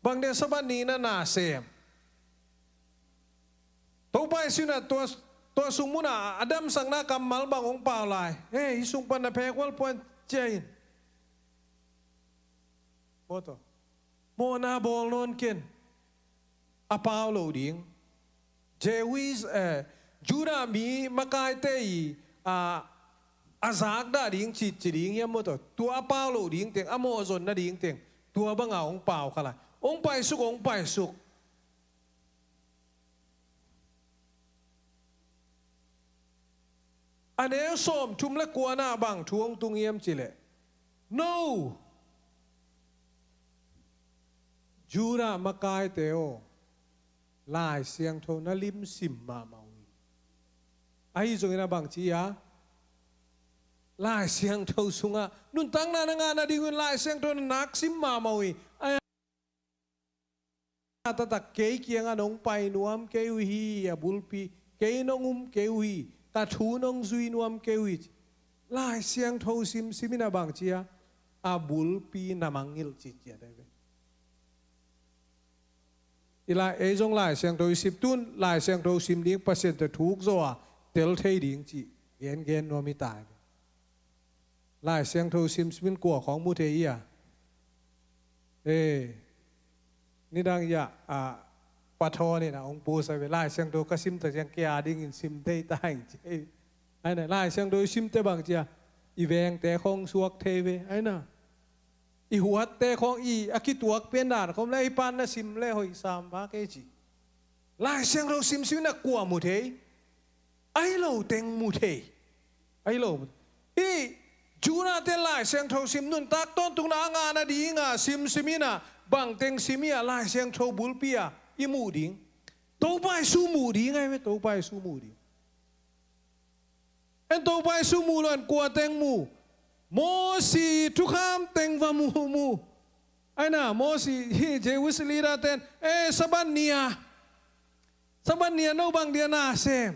bang de sabat ni na sem to pai suna to sung muna adam sang na kamal bang ong pa lai isung pan na pek wal point chain moto mo na bol non ken apaw lo ding Jewish Judah mi makai te azak da ding chi ding yam moto tua apaw lo ding teng amozon na ding teng tua bang ong paw kala ong pai suk anel som chum le kuana bang thuong tungiam chile no Jura makai teo lai siang tho na lim sim ma mau ai zongina bang chi ya lai siang tho sunga nun tang na nga na dingun lai siang tho nak sim ma mau ai ta ta ke kiang anong pai nuam ke hi ya bulpi ke nongum ke hi ta thu nong zui nuam ke wi lai siang tho simina bang chia abul pi namangil chi chia dai ila ezong lai siang tho sip tun lai siang tho sim ding pasien ta thuk zo tel thei ding chi gen no mi tai lai siang tho sim kwa khong mu the ya ni dang ya pa tho ni na ong pu sa ve lai siang tho ka sim ta siang kya ding in sim thei tai chi ai na lai siang tho sim te bang chia i veng te khong suak the ve ai na i huat te khong i akituak pen dan khom lai pan na sim le hoi sam ba ke chi ลายเสียงเราซิมซิวนักกลัวมุเทไอเราเต็งมุเทไอเราอีจูน่าเตลายเสียงเราซิมนุนตักต้นตุงนางานาดีงาซิมซิมินะบังเต็งซิมีลายเสียงเราบุลเปียอีมูดิงโตไปสู้มูดิงไงไม่โตไปสู้มูดิงเอ็นโตไปสู้มูแล้วกลัวเต็งมูโมสีทุกคำเต็งว่ามูไอ้น่ะโมสีเจวิสลีราเตนสบันเนียโนบางเดียนาเซม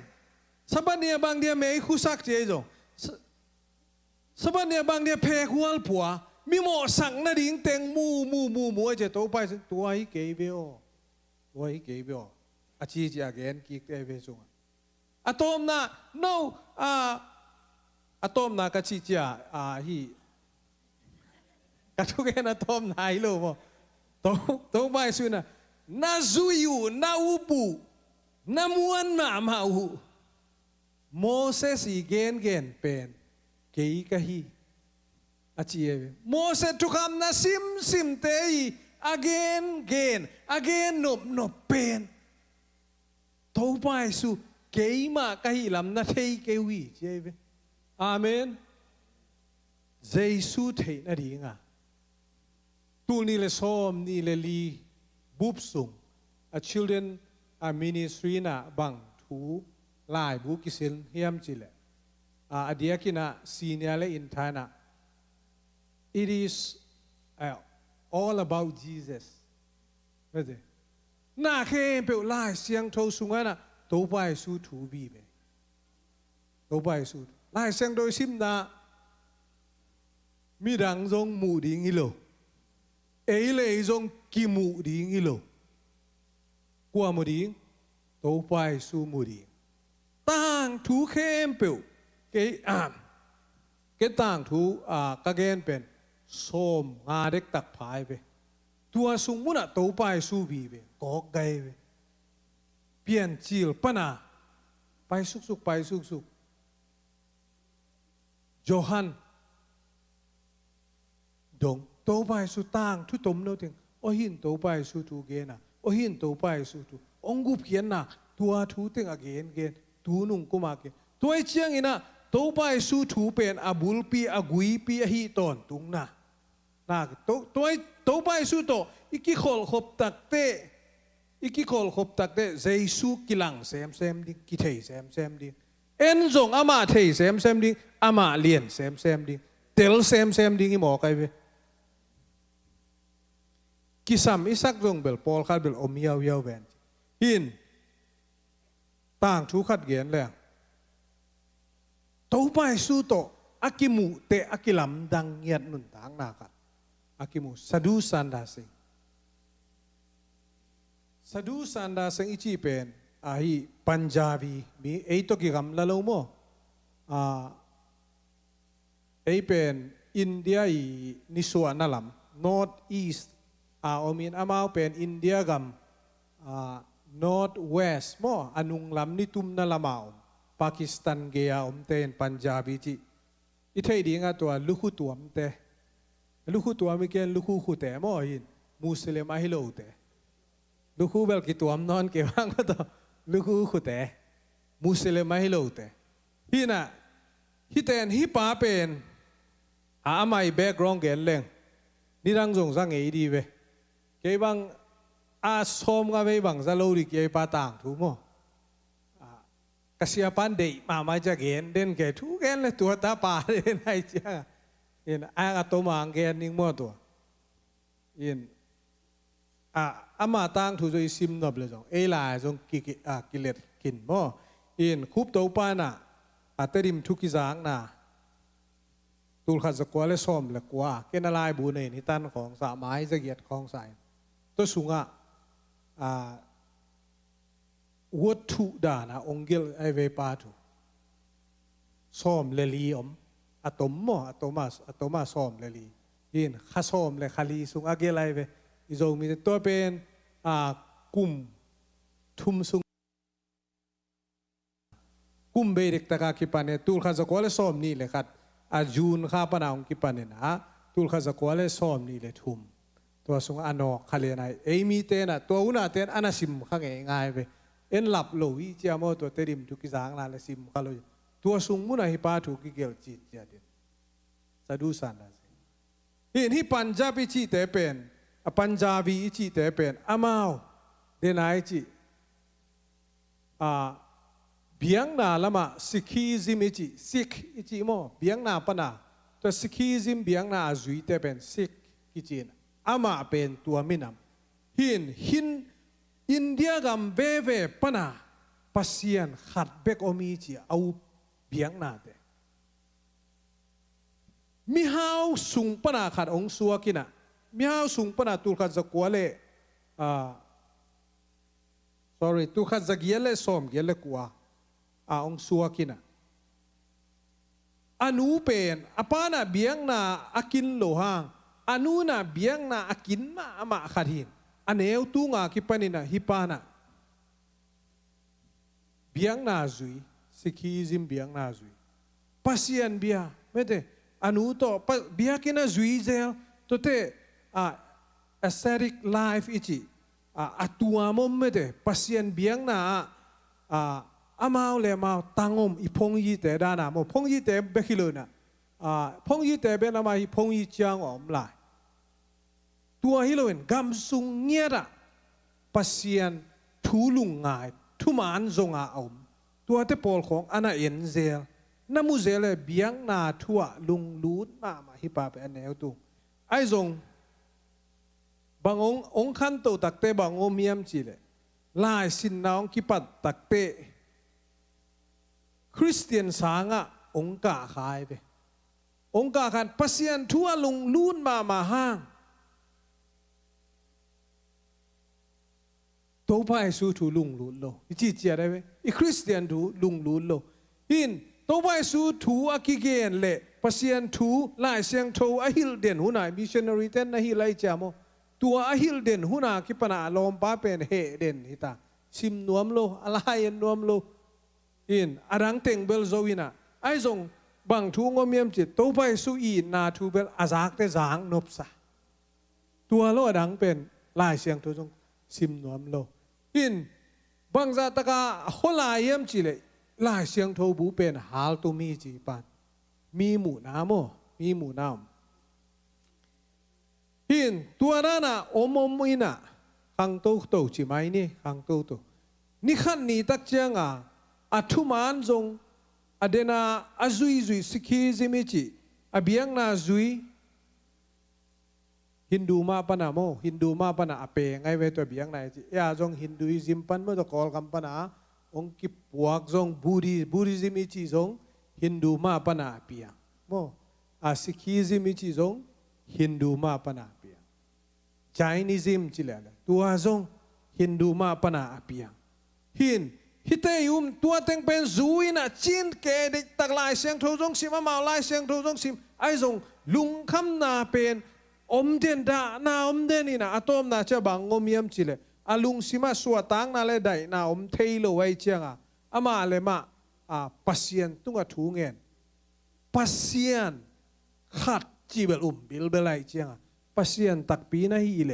สบันเนียบางเดียไม่คุสักเจจงสบันเนียบางเดียเพกวัลผัวมีหมอสั่งนาดิ่งเต็งมูเจโตไปตัวไอ้เกย์เบลอาชีพแกนกิกเอเวจงอะตอมน่ะโนอะตอมน่ะกะชิจาฮีกะทุกแกนอะตอมน่ะไอ้โลมโตไปสุนะนาซุยูนาอุปูนามัวมาอูโมเสสอีเกนเป็นเกย์กะฮีอาชีพโมเสสทุกคำน่ะซิมเตยagainนบเป็นโตไปสู่เกย์มากะฮีลำนาเทยเกวีเจเวอาเมนเจสุเทนาดีงาตูนี่เลซ้อมนี่เลลีบุบสุงchildren ministry นะบังทูลายบุกิสิลเฮียมจิเลอดียกินะซีเนียเลอินทานะ it is all about Jesus ไม่ใช่น่าเข้มเปล่าลายเสียงโทสุงนะโตไปสู่ทูบีเบโตไปสู่ลายเสียงโดยซิมนะมีดังจงมูดิ่งอิโลเลยจงกิมูดิ่งอิโลกว่ามูดิ่งโตไปสู่มูดิ่งต่างทูเข้มเปล่าเกต่างทูกะเกนเป็นส้มงาเด็กตักพายไปตัวสุงมุนะโตไปสู่บีไปกอกไกไปเปลี่ยนจิลปนาไปสุกไปสุกโยฮันดงโตไปสู่ต่างทุตมโนติงโอหินโตไปสู่ทูเกนะโอหินโตไปสู่ทูองกุเพียนนะตัวทูติงอเกนตูนุงกุมาเกตัวไอเชียงอินะโตไปสู่ทูเป็นอาบุลปีอากุยปีอาฮิตอนตุงนะโตไปสู่โตอีกิขอลขบตักเตเจสุกิลังเซมดิกิเทเซมดิเอ็นจงอามาเทเซมดิอามาเลียนเซมดิเตลเซมดิงิหมอไกเวกิสามอิสักจงเบลปอลขัดเบลอมยาวแวนหินต่างทุขัดเกียนเลยโตไปสู่โตอากิมุเตอากิลัมดังเงียดนุนต่างนาคัดอากิมุสะดูสันดาสิงอิจิเป็นอาปัญจาบีมีโตกิกำละโลโมเป็นอินเดียนิสวานาลัม North East อมินอามาเป็นอินเดียกัมNorth West โมอนุงลำนิตุมนาลามาวปากีสถานเกียเตนปัญจาบีจิอิเทดีงาตัวลุคุตัวมเตลุคุตัวมิเกนลุคุขุเตโมอินมุสลิมอาฮิโลเตลูกเบลกิตัวมนอนเก็บว่างก็ต่อลูกขุดแต่มุสลิมไม่ให้โลแต่พี่น่ะฮิเตนฮิป้าเป็นไม่แบกร้องเกลเลงนี่รังจงสังเอดีเวเก็บบังสมกับเวบังจะโลดิเก็บป้าต่างถูกมั้งกษีปันเดย์มาจะเกณฑ์เด่นเกทุกเกณฑ์เลยตัวตาป่าเด่นไอ้เจ้าเห็นตัวมังเกณฑ์นิ่งมั่วตัวเห็นอามาตั้งทุจริตซิมนับเลยจงลายจงกิเลสกินบ่อินคุบตัวป้าน่ะเตริมทุกิจางน่ะตูลขัดสกัวและซ้อมและกว่าเกณฑ์ลายบูเนนิตันของสาไม้จะเกียรติของสายตัวสูงวัตถุด่านะองค์เกลไอเวปาถูซ้อมเลลีอมอะตอมมาซ้อมเลลีอินข้าซ้อมและคาลีสูงอาเกลไอเวอิจงมีตัวเป็นกุมทุมสุงกุมเบริกตะกาคิปานเนตูลข้าจะกวาเลซ้อมนี่เลยครับจูนข้าปนาองคิปานเนนะตูลข้าจะกวาเลซ้อมนี่เลยทุมตัวสุงอันอคาเลนัยมีเตนะตัวอุณาเตนอนาซิมข้างง่ายไป เอ็นหลับโลวิเจียมตัวเตริมทุกิสางลาเลซิมคาโลตัวสุงมุนาฮิปาทุกิเกลจิตเจดินสะดุสันนะสิฮิปัญจาบิจิเตเป็นปัญจาบีจิเตเป็นอามาวเดนายจิเบียงนาละมาสิกฮิซิมจิสิกจิโมเบียงนาปนาตัวสิกฮิซิมเบียงนาจุยเตเป็นสิกกิจินอามาเป็นตัวมินำหินอินเดียกัมเวปนาปัสยันขัดเบกอมีจิเอาเบียงนาเตมิฮาวสุงปนาขัดองสัวกินะมิฮาวสุงปนาตุลขัดจักวเลsorry ตุลขัดจักเยเลสอมเยเลกัวองสัวกินะอนุเป็นอปานาเบียงนาอากินโลหางอนุนาเบียงนาอากินมาอามาขัดหินอันเอวตุงาคิปนินะฮิปานะเบียงนาจุยสิกฮิซิมเบียงนาจุยปัสยันเบียไม่ได้อนุโตเบียกินะจุยเซลตัวเตascetic life อิจิตัวมอมไม่ได้ปัสยันเบียงนาอามาวเลมาวตังอมอีพงยีเตดานาโมพงยีเตเบกิโลนะพงยีเตเบนามาอีพงยีจางอมลายตัวฮิโลนกำสุงเงียระปัสยันทูลุงง่ายทุมานจงอาอมตัวเตปอลของอนาเอ็นเซลน้ำมุเซลเบียงนาทั่วลุงลูดมาฮิปาเป็นแนวตุงไอจงบางองค์ขันโตตักเตบางองค์มีมจีเลลายสินน้องกิปัดตักเตคริสเตียนสางะองค์กาขายไปองค์กาขันปัสยันทั่วลุงลูดมาห้างตัวพายสูถูลุงลุนโลจิตเจได้ไหมอีคริสเตียนถูลุงลุนโลหินตัวพายสูถูอากิเกนเล่ปัสยันถูลายเสียงโทอาฮิลเดนหุนายมิชชันนารีเตนนาฮิไลจามตัวอาฮิลเดนหุนาคิปนาลอมป้าเป็นเฮเดนฮิตาซิมนวมโลอะไรนวมโลหินอารังเต็งเบลโซวินาไอซงบางทูงอมเมียมจิตตัวพายสูอีนาทูเบลอาซักเตจางนบซาตัวโลดังเป็นลายเสียงโทจงซิมนวมโลอินบางจากตะกาฮอลายเยี่ยมจีเลยลายเสียงโทบูเป็นฮาลตุมีจีปันมีหมู่น้ำโมมีหมู่น้ำอินตัวนั้นน่ะอมอินะขังโตโตจีไม่นี่ขังโตโตนี่ขันนี่ตักเจียงอัทุมานจงอเดนาอจุยสิกีจิมิจิอเบียงนาจุยฮินดูมาปนาโมฮินดูมาปนาอเปงไงเวตัวเบียงไหนจียาจงฮินดูอิมปันเมื่อตะกอลคำปนาองกิปวกจงบูริซิมิจิจงฮินดูมาปนาเปียโมสิกีซิมิจิจงฮินดูมาปนาเปียไจนิซิมจิเลลตัวจงฮินดูมาปนาเปียฮิเตยุมตัวเต็งเป็นจุยนะจินเกดิตักลายเสียงโทจงซิมมาลายเสียงโทจงซิมไอจงลุงคำนาเป็นอมเดนดานาอมเดนี่นะอะตอมนาจะบังงมยมจิเลอาลุงสิมาสวดตังนาเลได้นาอมเทยโลไว้เจียงอามาเลมาปัสยันตุงะทูเงินปัสยันขัดจีเบลบิลเบลไอเจียงปัสยันตักปีนะฮีเล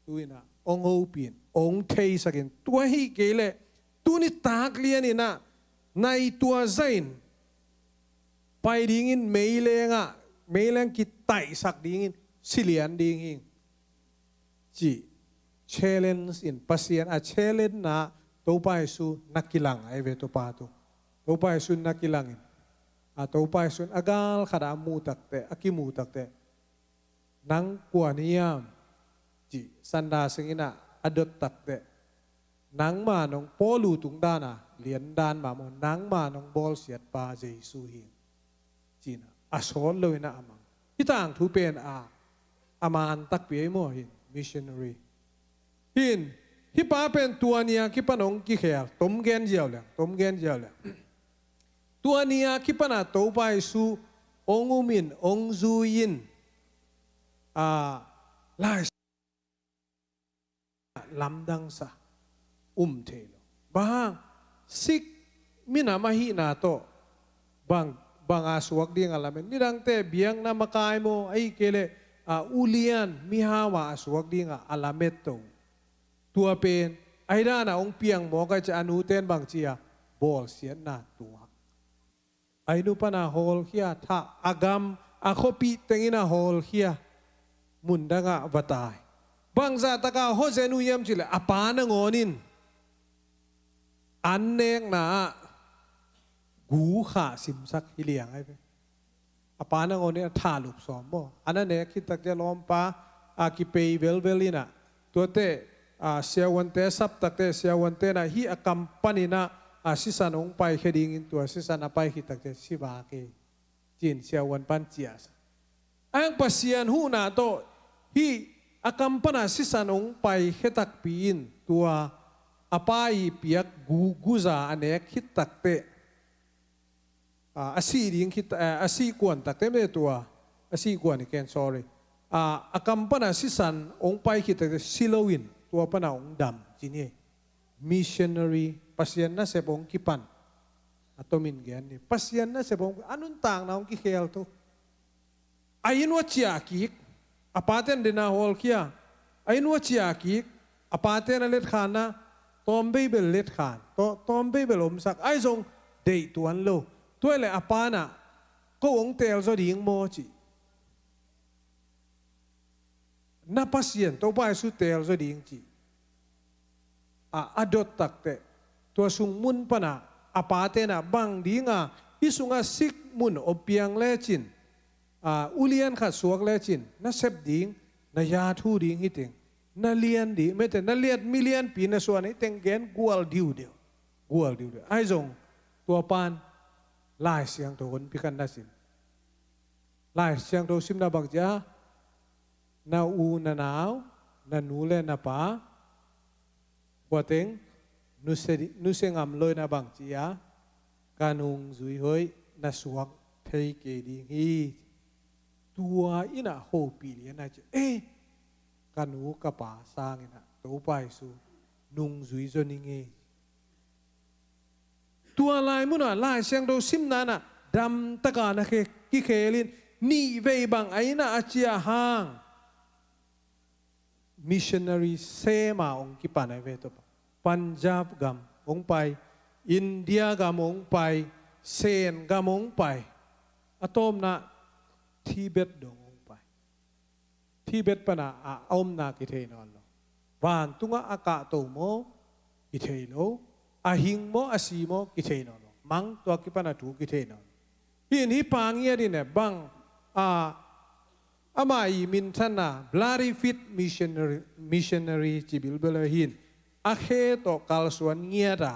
ตุยนะองโอปีนองเทยสักินตัวฮีเกเลตุนี่ตากเลียนี่นะในตัวไซน์ไปดิ้งินเมย์เลงเมลังกิไตสักดิ้งสิเลียนดิ้งจีเชลเลนส์อินปัสยันเชลเลนนะตัวไปสู่นักกีฬาไอเวตัวปาตัวไปสู่นักกีฬาตัวไปสู่อากาลขดามูตักเตอากิมูตักเตนังกวนิยามจีสันดาสิงินะอดตักเตนังมานองปอลูตุงดานะเลียนดานมาโมนังมานองบอลเสียดปาเจสุหิงจีนะอาสอนเลยนะอามังที่ต่างทูเป็นอามันตักเปียโมหินมิชชันนารีหินที่ป้าเป็นตัวเนียคิปนองกิเขียต้มเกนเจียวเลยต้มเกนเจียวเลยตัวเนียคิปนาโตไปสู่องอุมินองจูยินลายลำดังซาเทโลบางสิกมินามาฮีนาโตบางอาสวกดีงาลามันนี่ดังเตเบียงนามกายโมไอเกเลอุเลียนมิฮาวาอาสวกดีงาอาลาเมตโตตัวเป็น ไอ้ด้านะองเปียงหมอก็จะอนุเต้นบางจีบอลเสียนาตัวไอ้นุปนาฮอลเฮียถ้าอากามอาคปีเตงินาฮอลเฮียมุนดังอาวัตายบางซาตะกาโฮเซนุยมจิเลอปานงอนินอันเนงนะกูขาสิมสักฮิเลียงไอ้เปอปานงอนินท่าลุกสอมบ่อันนั้นเนี่ยคิดตักจะล้อมป้าอากิเปย์เวลลินะตัวเตเสียวันเตสับตักเตเสียวันเตนะฮีอากัมปนินะสิสันองไปเคดิงินตัวสิสันอไปคิดตักเตสิบาเกจีนเสียวันปันเจียสอังปัสยานหูนาโตฮีอากัมปนาสิสันองไปเคตักปีนตัวอไปเปียกกูซาอันเนกคิดตักเตอาศีดิงคิดอาศีกวนตักเตไม่ตัวอาศีกวนนี่แกน sorryอากัมปนาสิสันองไปคิดตักเตซิโลวินตัวปนาองดำจีนี่missionary pasien na sebong kipan atau min gen ni pasien na sebong anun tang na ong kikel tu ayin wa chiakik apaten de na hol kia ayin wa chiakik apaten na let khan na tombe bel let khan tombe bel om sak ai zong dei tuan lo tuai le apana ko ong tel zo ding mo chi na pasien to bai su tel zo ding chi adot takteตัวสุงมุนปนะอาปาเตนะบังดีงาอิสุงาสิกมุนอบเปียงเลจินอุเลียนขัดสวกเลจินน่าเซบดิงน่ายาทูดิงฮิติงน่าเลียนดีไม่แต่น่าเลียนมิเลียนปีน่าส่วนนี้เต็งเกนกัวลดิวเดียวไอ้จงตัวปานลายเสียงตัวคนพิกันน่าสินลายเสียงตัวซิมนาบักจ้าน่าอูน่าหนาวน่าหนูเล่นน่าป่าบัวเต็งนุเซงามลอยนาบังจียกานุงจุยเฮยนาสวกเทเกดิฮีตัวอินะโฮปีเลียนะจะกานูกะป่าสร้างอินะตัวไปสู่นุงจุยจนิงตัวลายมุนะลายเสียงดูซิมนานะดำตะกานะเคกิเคลินนี่เวบังไอนะอาเจียหางมิชชันนารีเซมาองกิปานไอเวตปปัญจาบกำองไปอินเดียกำองไปเซนกำองไปอะตอมนะทิเบตดงองไปทิเบตปนะอมนากิเทนอนโลวานตุงะอากาโตโมกิเทโลอาหิงโมอาซีโมกิเทนอนโลมังตัวกิปนะถูกิเทนอนหินฮิปางเงียดินเนี่ยบังอามาอีมินทันนะบลาริฟิตมิชชันนารีจิบิลเบลหินอาเคโตกัลสวนเงียดา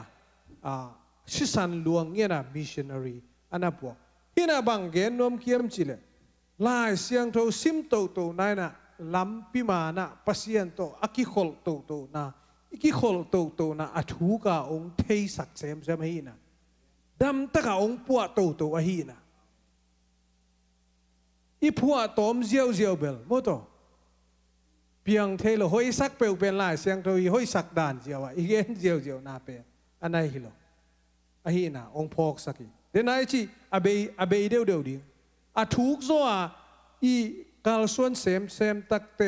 สิสันลวงเงียดามิชชันนารีอันนั้นพวกที่น่าบังเกนนมเขียมจิเลลายเสียงโตซิมโตนายน่ะล้ำพิมานะปัสยันโตอากิขลโตนะอากิขลโตนะอัฐุกาองเทสักเซมให้นะดำตะกาองปัวโตอหีนะอีพัวตอมเจียวเบลโมโตเพียงเทโลห้อยสักเปลวเป็นลายเสียงโตอีห้อยสักด่านเจียวอีเกนเจียวนาเป็นอันไหนฮิโลอหีนะองพอกสักอีเดนายจีอาเบยเดียวดิอาทุกโซอาอีกาลส่วนเซมตักเต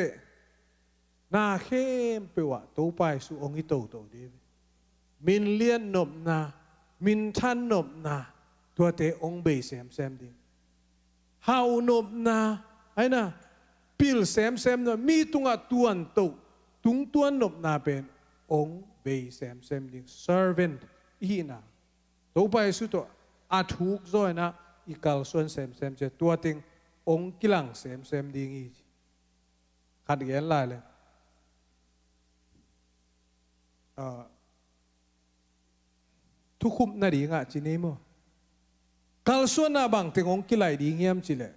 นาเข้มเปวะโตไปสู่องค์โตเดวมินเลียนนบนามินทันนบนาตัวเตองเบยเซมดิเฮานบนาไอ้น่ะปิลเซมนะมีตุงตวนโตตุงตวนนบนาเป็นองเบยเซมดิ servant อีน่ะโตไปสู่ตัวอาทุกโซนะอีกาลส่วนเซมจะตัวติงองกิลังเซมดิงีขัดแย้งลายเลยทุกคุมนาดีงะจีนี้มั้งกาลส่วนน่ะบางติงองกิไลดีเงียมจีเลย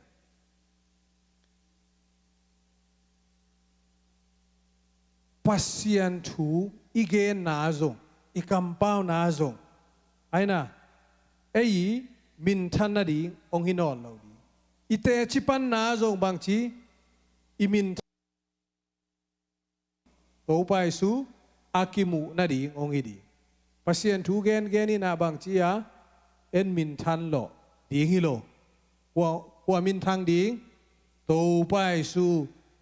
ปัสยันทูอีเกนนาซงอีกัมเป้านาซงไอ้น่ะมินทันนาดีองหินอลเราดีอิเตชิปันนาซงบางทีอิมินโตไปสู่อากิมูนาดีองหิดีปัสยันทูเกนนี่นาบางทีเอ็นมินทันโลดีฮิโลกว่ามินทางดีโตไปสู่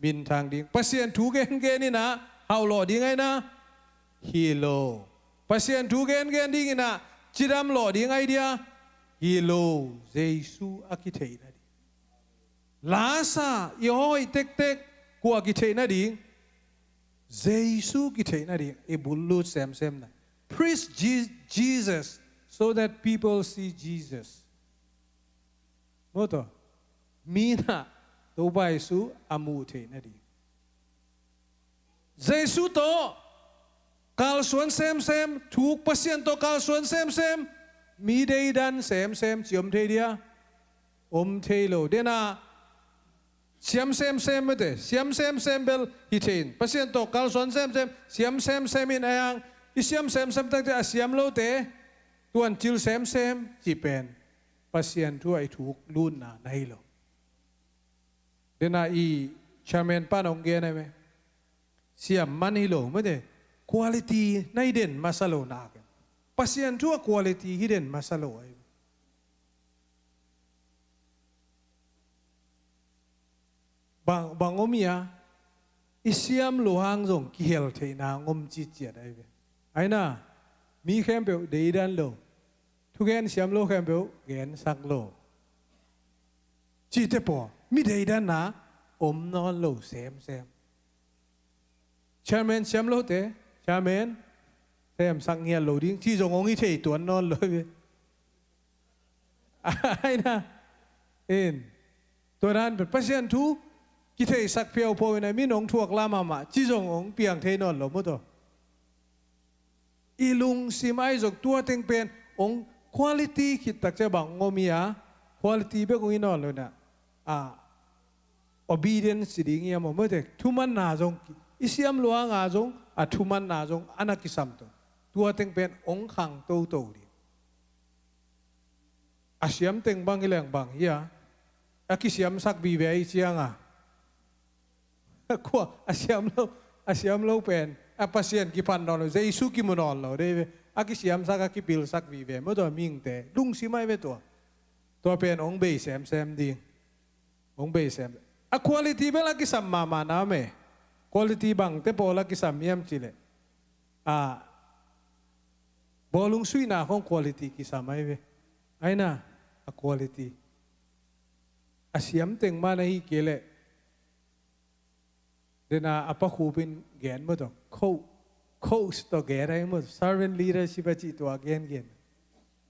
มินทางดีปัสยันทูเกนนี่นะเฮาโลดีไงนะ hilo pasien thu gen gen ding ina chidam lo ding idea hilo Jesu akithei na di lasa yoi tek tek ku akithei na ding Jesu kithei na ding e bullu sem na preach Jesus so that people see Jesus moto mina to bai su amu thei na ding Jesu to kal suan sem thuk pasien to kal suan sem mi dei dan sem chiom thei dia thei lo dena siam sem mate siam sem bel hi thein pasien to kal suan sem siam sem in ayang isiam sem tak te asiam lo te tuan chil sem chi pen pasien thu ai thuk lun na nai lo dena i chairman panong ge na me siam man hi lo mate quality nai den masalo na ke pasien thu quality hidden masalo ai bang omia isiam luhang jong ki hel theina ngom chi chiat ai be aina mi khem pe dei dan lo thu gen siam lo khem pe gen sak lo chi te po mi dei dan na non lo sem chairman siam lo te chairman xem sang nghe lo ding chi jong ong i thei tuan non lo be aina in tuan pe pasien thu ki thei sak phiao po na mi nong thuak lama ma chi jong ong piang thei non lo mo to ilung simai jok tua teng pen ong quality khit tak che bang ngomia quality be ko inon lo na obedience ding ya mo te thuman na jong isiam luang a jong a thuman na jong anakisam to tua teng pen ong khang to di asiam teng bang ilang bang ya akisiam sak bi ve chiang kwa asiam lo pen a pasien ki pan non Jesu ki monon lo de akisiam sak ki pil sak vi ve mo to ming te lung si mai ve to pen ong be sem ding ong be sem a quality be la ki sam ma na me quality bang te po la ki sam yam chile bolung sui na kong quality ki sam ai ve ai na a quality asiam teng ma na hi kele dena apa khupin gen mo to coach to gerai mo servant leadership chi to gen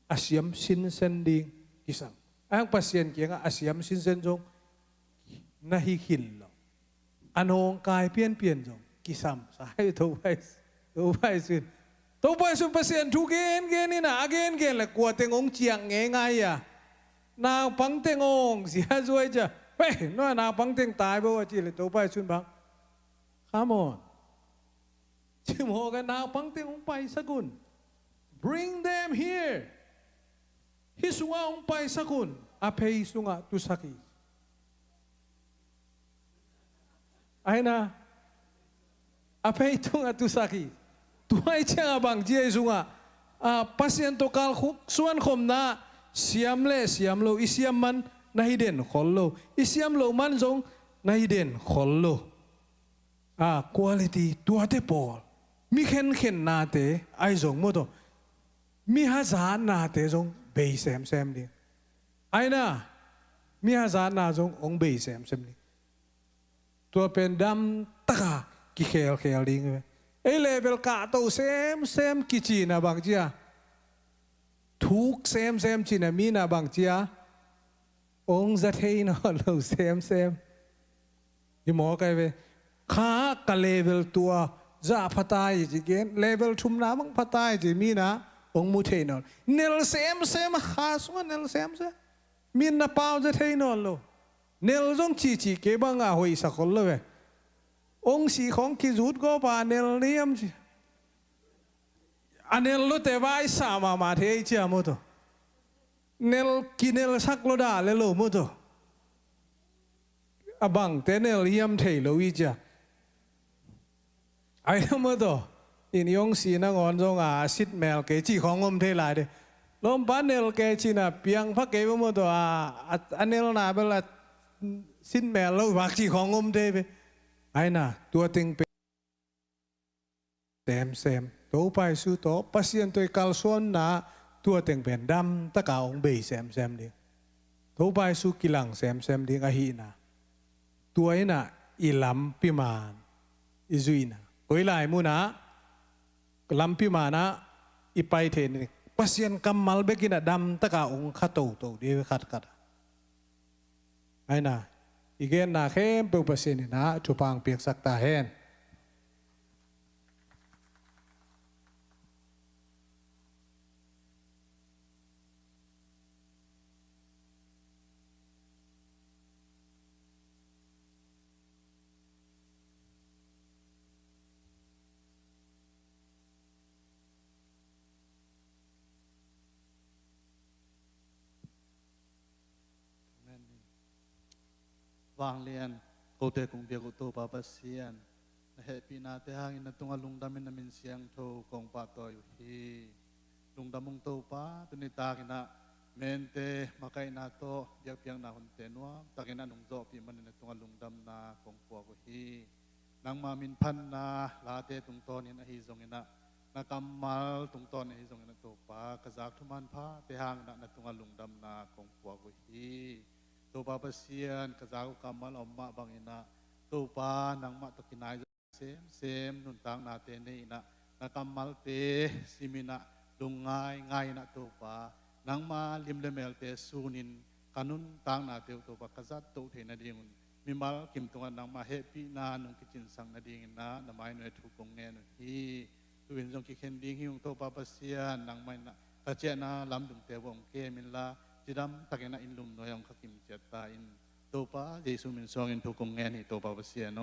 asiam sin sending kisam ang pasien ki nga asiam sin sen jong na hi khil lo anong kai pian jong kisam sai to bai sin pasien thu gen ni na gen la kwa teng ong chiang nge ngai ya na pang teng ong sia zoi ja pe no na pang teng tai bo chi le to bai sun bang come on chim ho ga na pang teng ong pai sakun bring them here hisunga ong pai sakun apei sunga tu saki aina apei tunga tu saki tuai chang bang je sunga pasien to kal khuk suan khom na siam lo isiam man nahi den khollo isiam lo man jong nahi den khollo quality tuate pol mi khen na te ai jong mo to mi ha za na te jong be sem di ai na mi ha za na jong ong be sem di tua pen dam taka ki khel ding ai level ka to sem ki chi na bang chia thuk sem chi na mi na bang chia ong za thei no lo sem ni mo kai ve kha ka level tua za phatai ji gen level thum na bang phatai ji mi na ong mu thei no nel sem kha so nel sem min na pau za thei no lo nel jong chi ke bang a hoi sa khol lo ve ong si khong ki zut go pa nel niam chi anel lo te vai sa ma the chi mo to nel kinel sak lo da le lo mo to abang te nel yam thei lo wi cha ai mo to in yong si na ngon jong sit mel ke chi khong om the lai de lom pa nel ke chi na piang pha ke mo to anel na bela sit mel lo wa chi khong om the be ai na tua ting pe sem ตัวไปสู้ตัวปัสเซียนตัวกัลส่วนนาตัวเต็งเป็นดำตะกาองเบยแซมดิตัวไปสู้กิลังแซมดิอาฮีนาตัวเองน่ะอิลัมพิมานอิจุยนากุยลายมูนะลัมพิมานะอิไปเทนปัสเซียนกัมมัลเบกินะดำตะกาองขัดตัวเดียวขัดไอ้น่ะอีกเกนน่ะเข้มเปิลปัสเซียนนะจูปังเปียกสักตาเฮนวางเรียนโกเตกุงเบียกุโตปาปเซียนนะเฮปีนาเตหางอินตุงลุงดามินนามินเสียงโทกงปาตอยฮีลุงดามุงโตปาตุนิตากินะเมนเตมาไกนาโตเบียกเพียงนาหุนเตนัวตากินะนุงโจปีมันอินตุงลุงดำนากงปัวกุฮีนางมามินพันนาลาเตตุงโตนินะฮีซงอินะนักำมัลตุงโตนิฮีซงอินะโตปากระจากทุมันพาเตหางนะตุงลุงดำนากงปัวกุฮีตัวปาปเซียนกระจากกำมัลอมมาบางอินะตัวปานางมาตกินายเซมนุนต่างนาเตนีนะนักำมัลเตซิมินะดุงง่ายนะตัวปานางมาลิมเลเมลเตซูนินกันุนต่างนาเตวตัวปากระจัดตัวเทนาดีงุนมีมาคิมตรงนางมาเฮปีนานุงกิจินสังนาดีงนะนามายนวยถูกกงเงินฮีตัวเองจงกิเคนดีฮิวตัวปาปเซียนนางไม่นะตาเจนะลำดุงเตวงเกมินลาจิดำตักนะอินลุมโนยองขกิมเจตาอินตัวปาเยซูมินซองอินถูกกงเงินฮีตัวปาปเซียนโน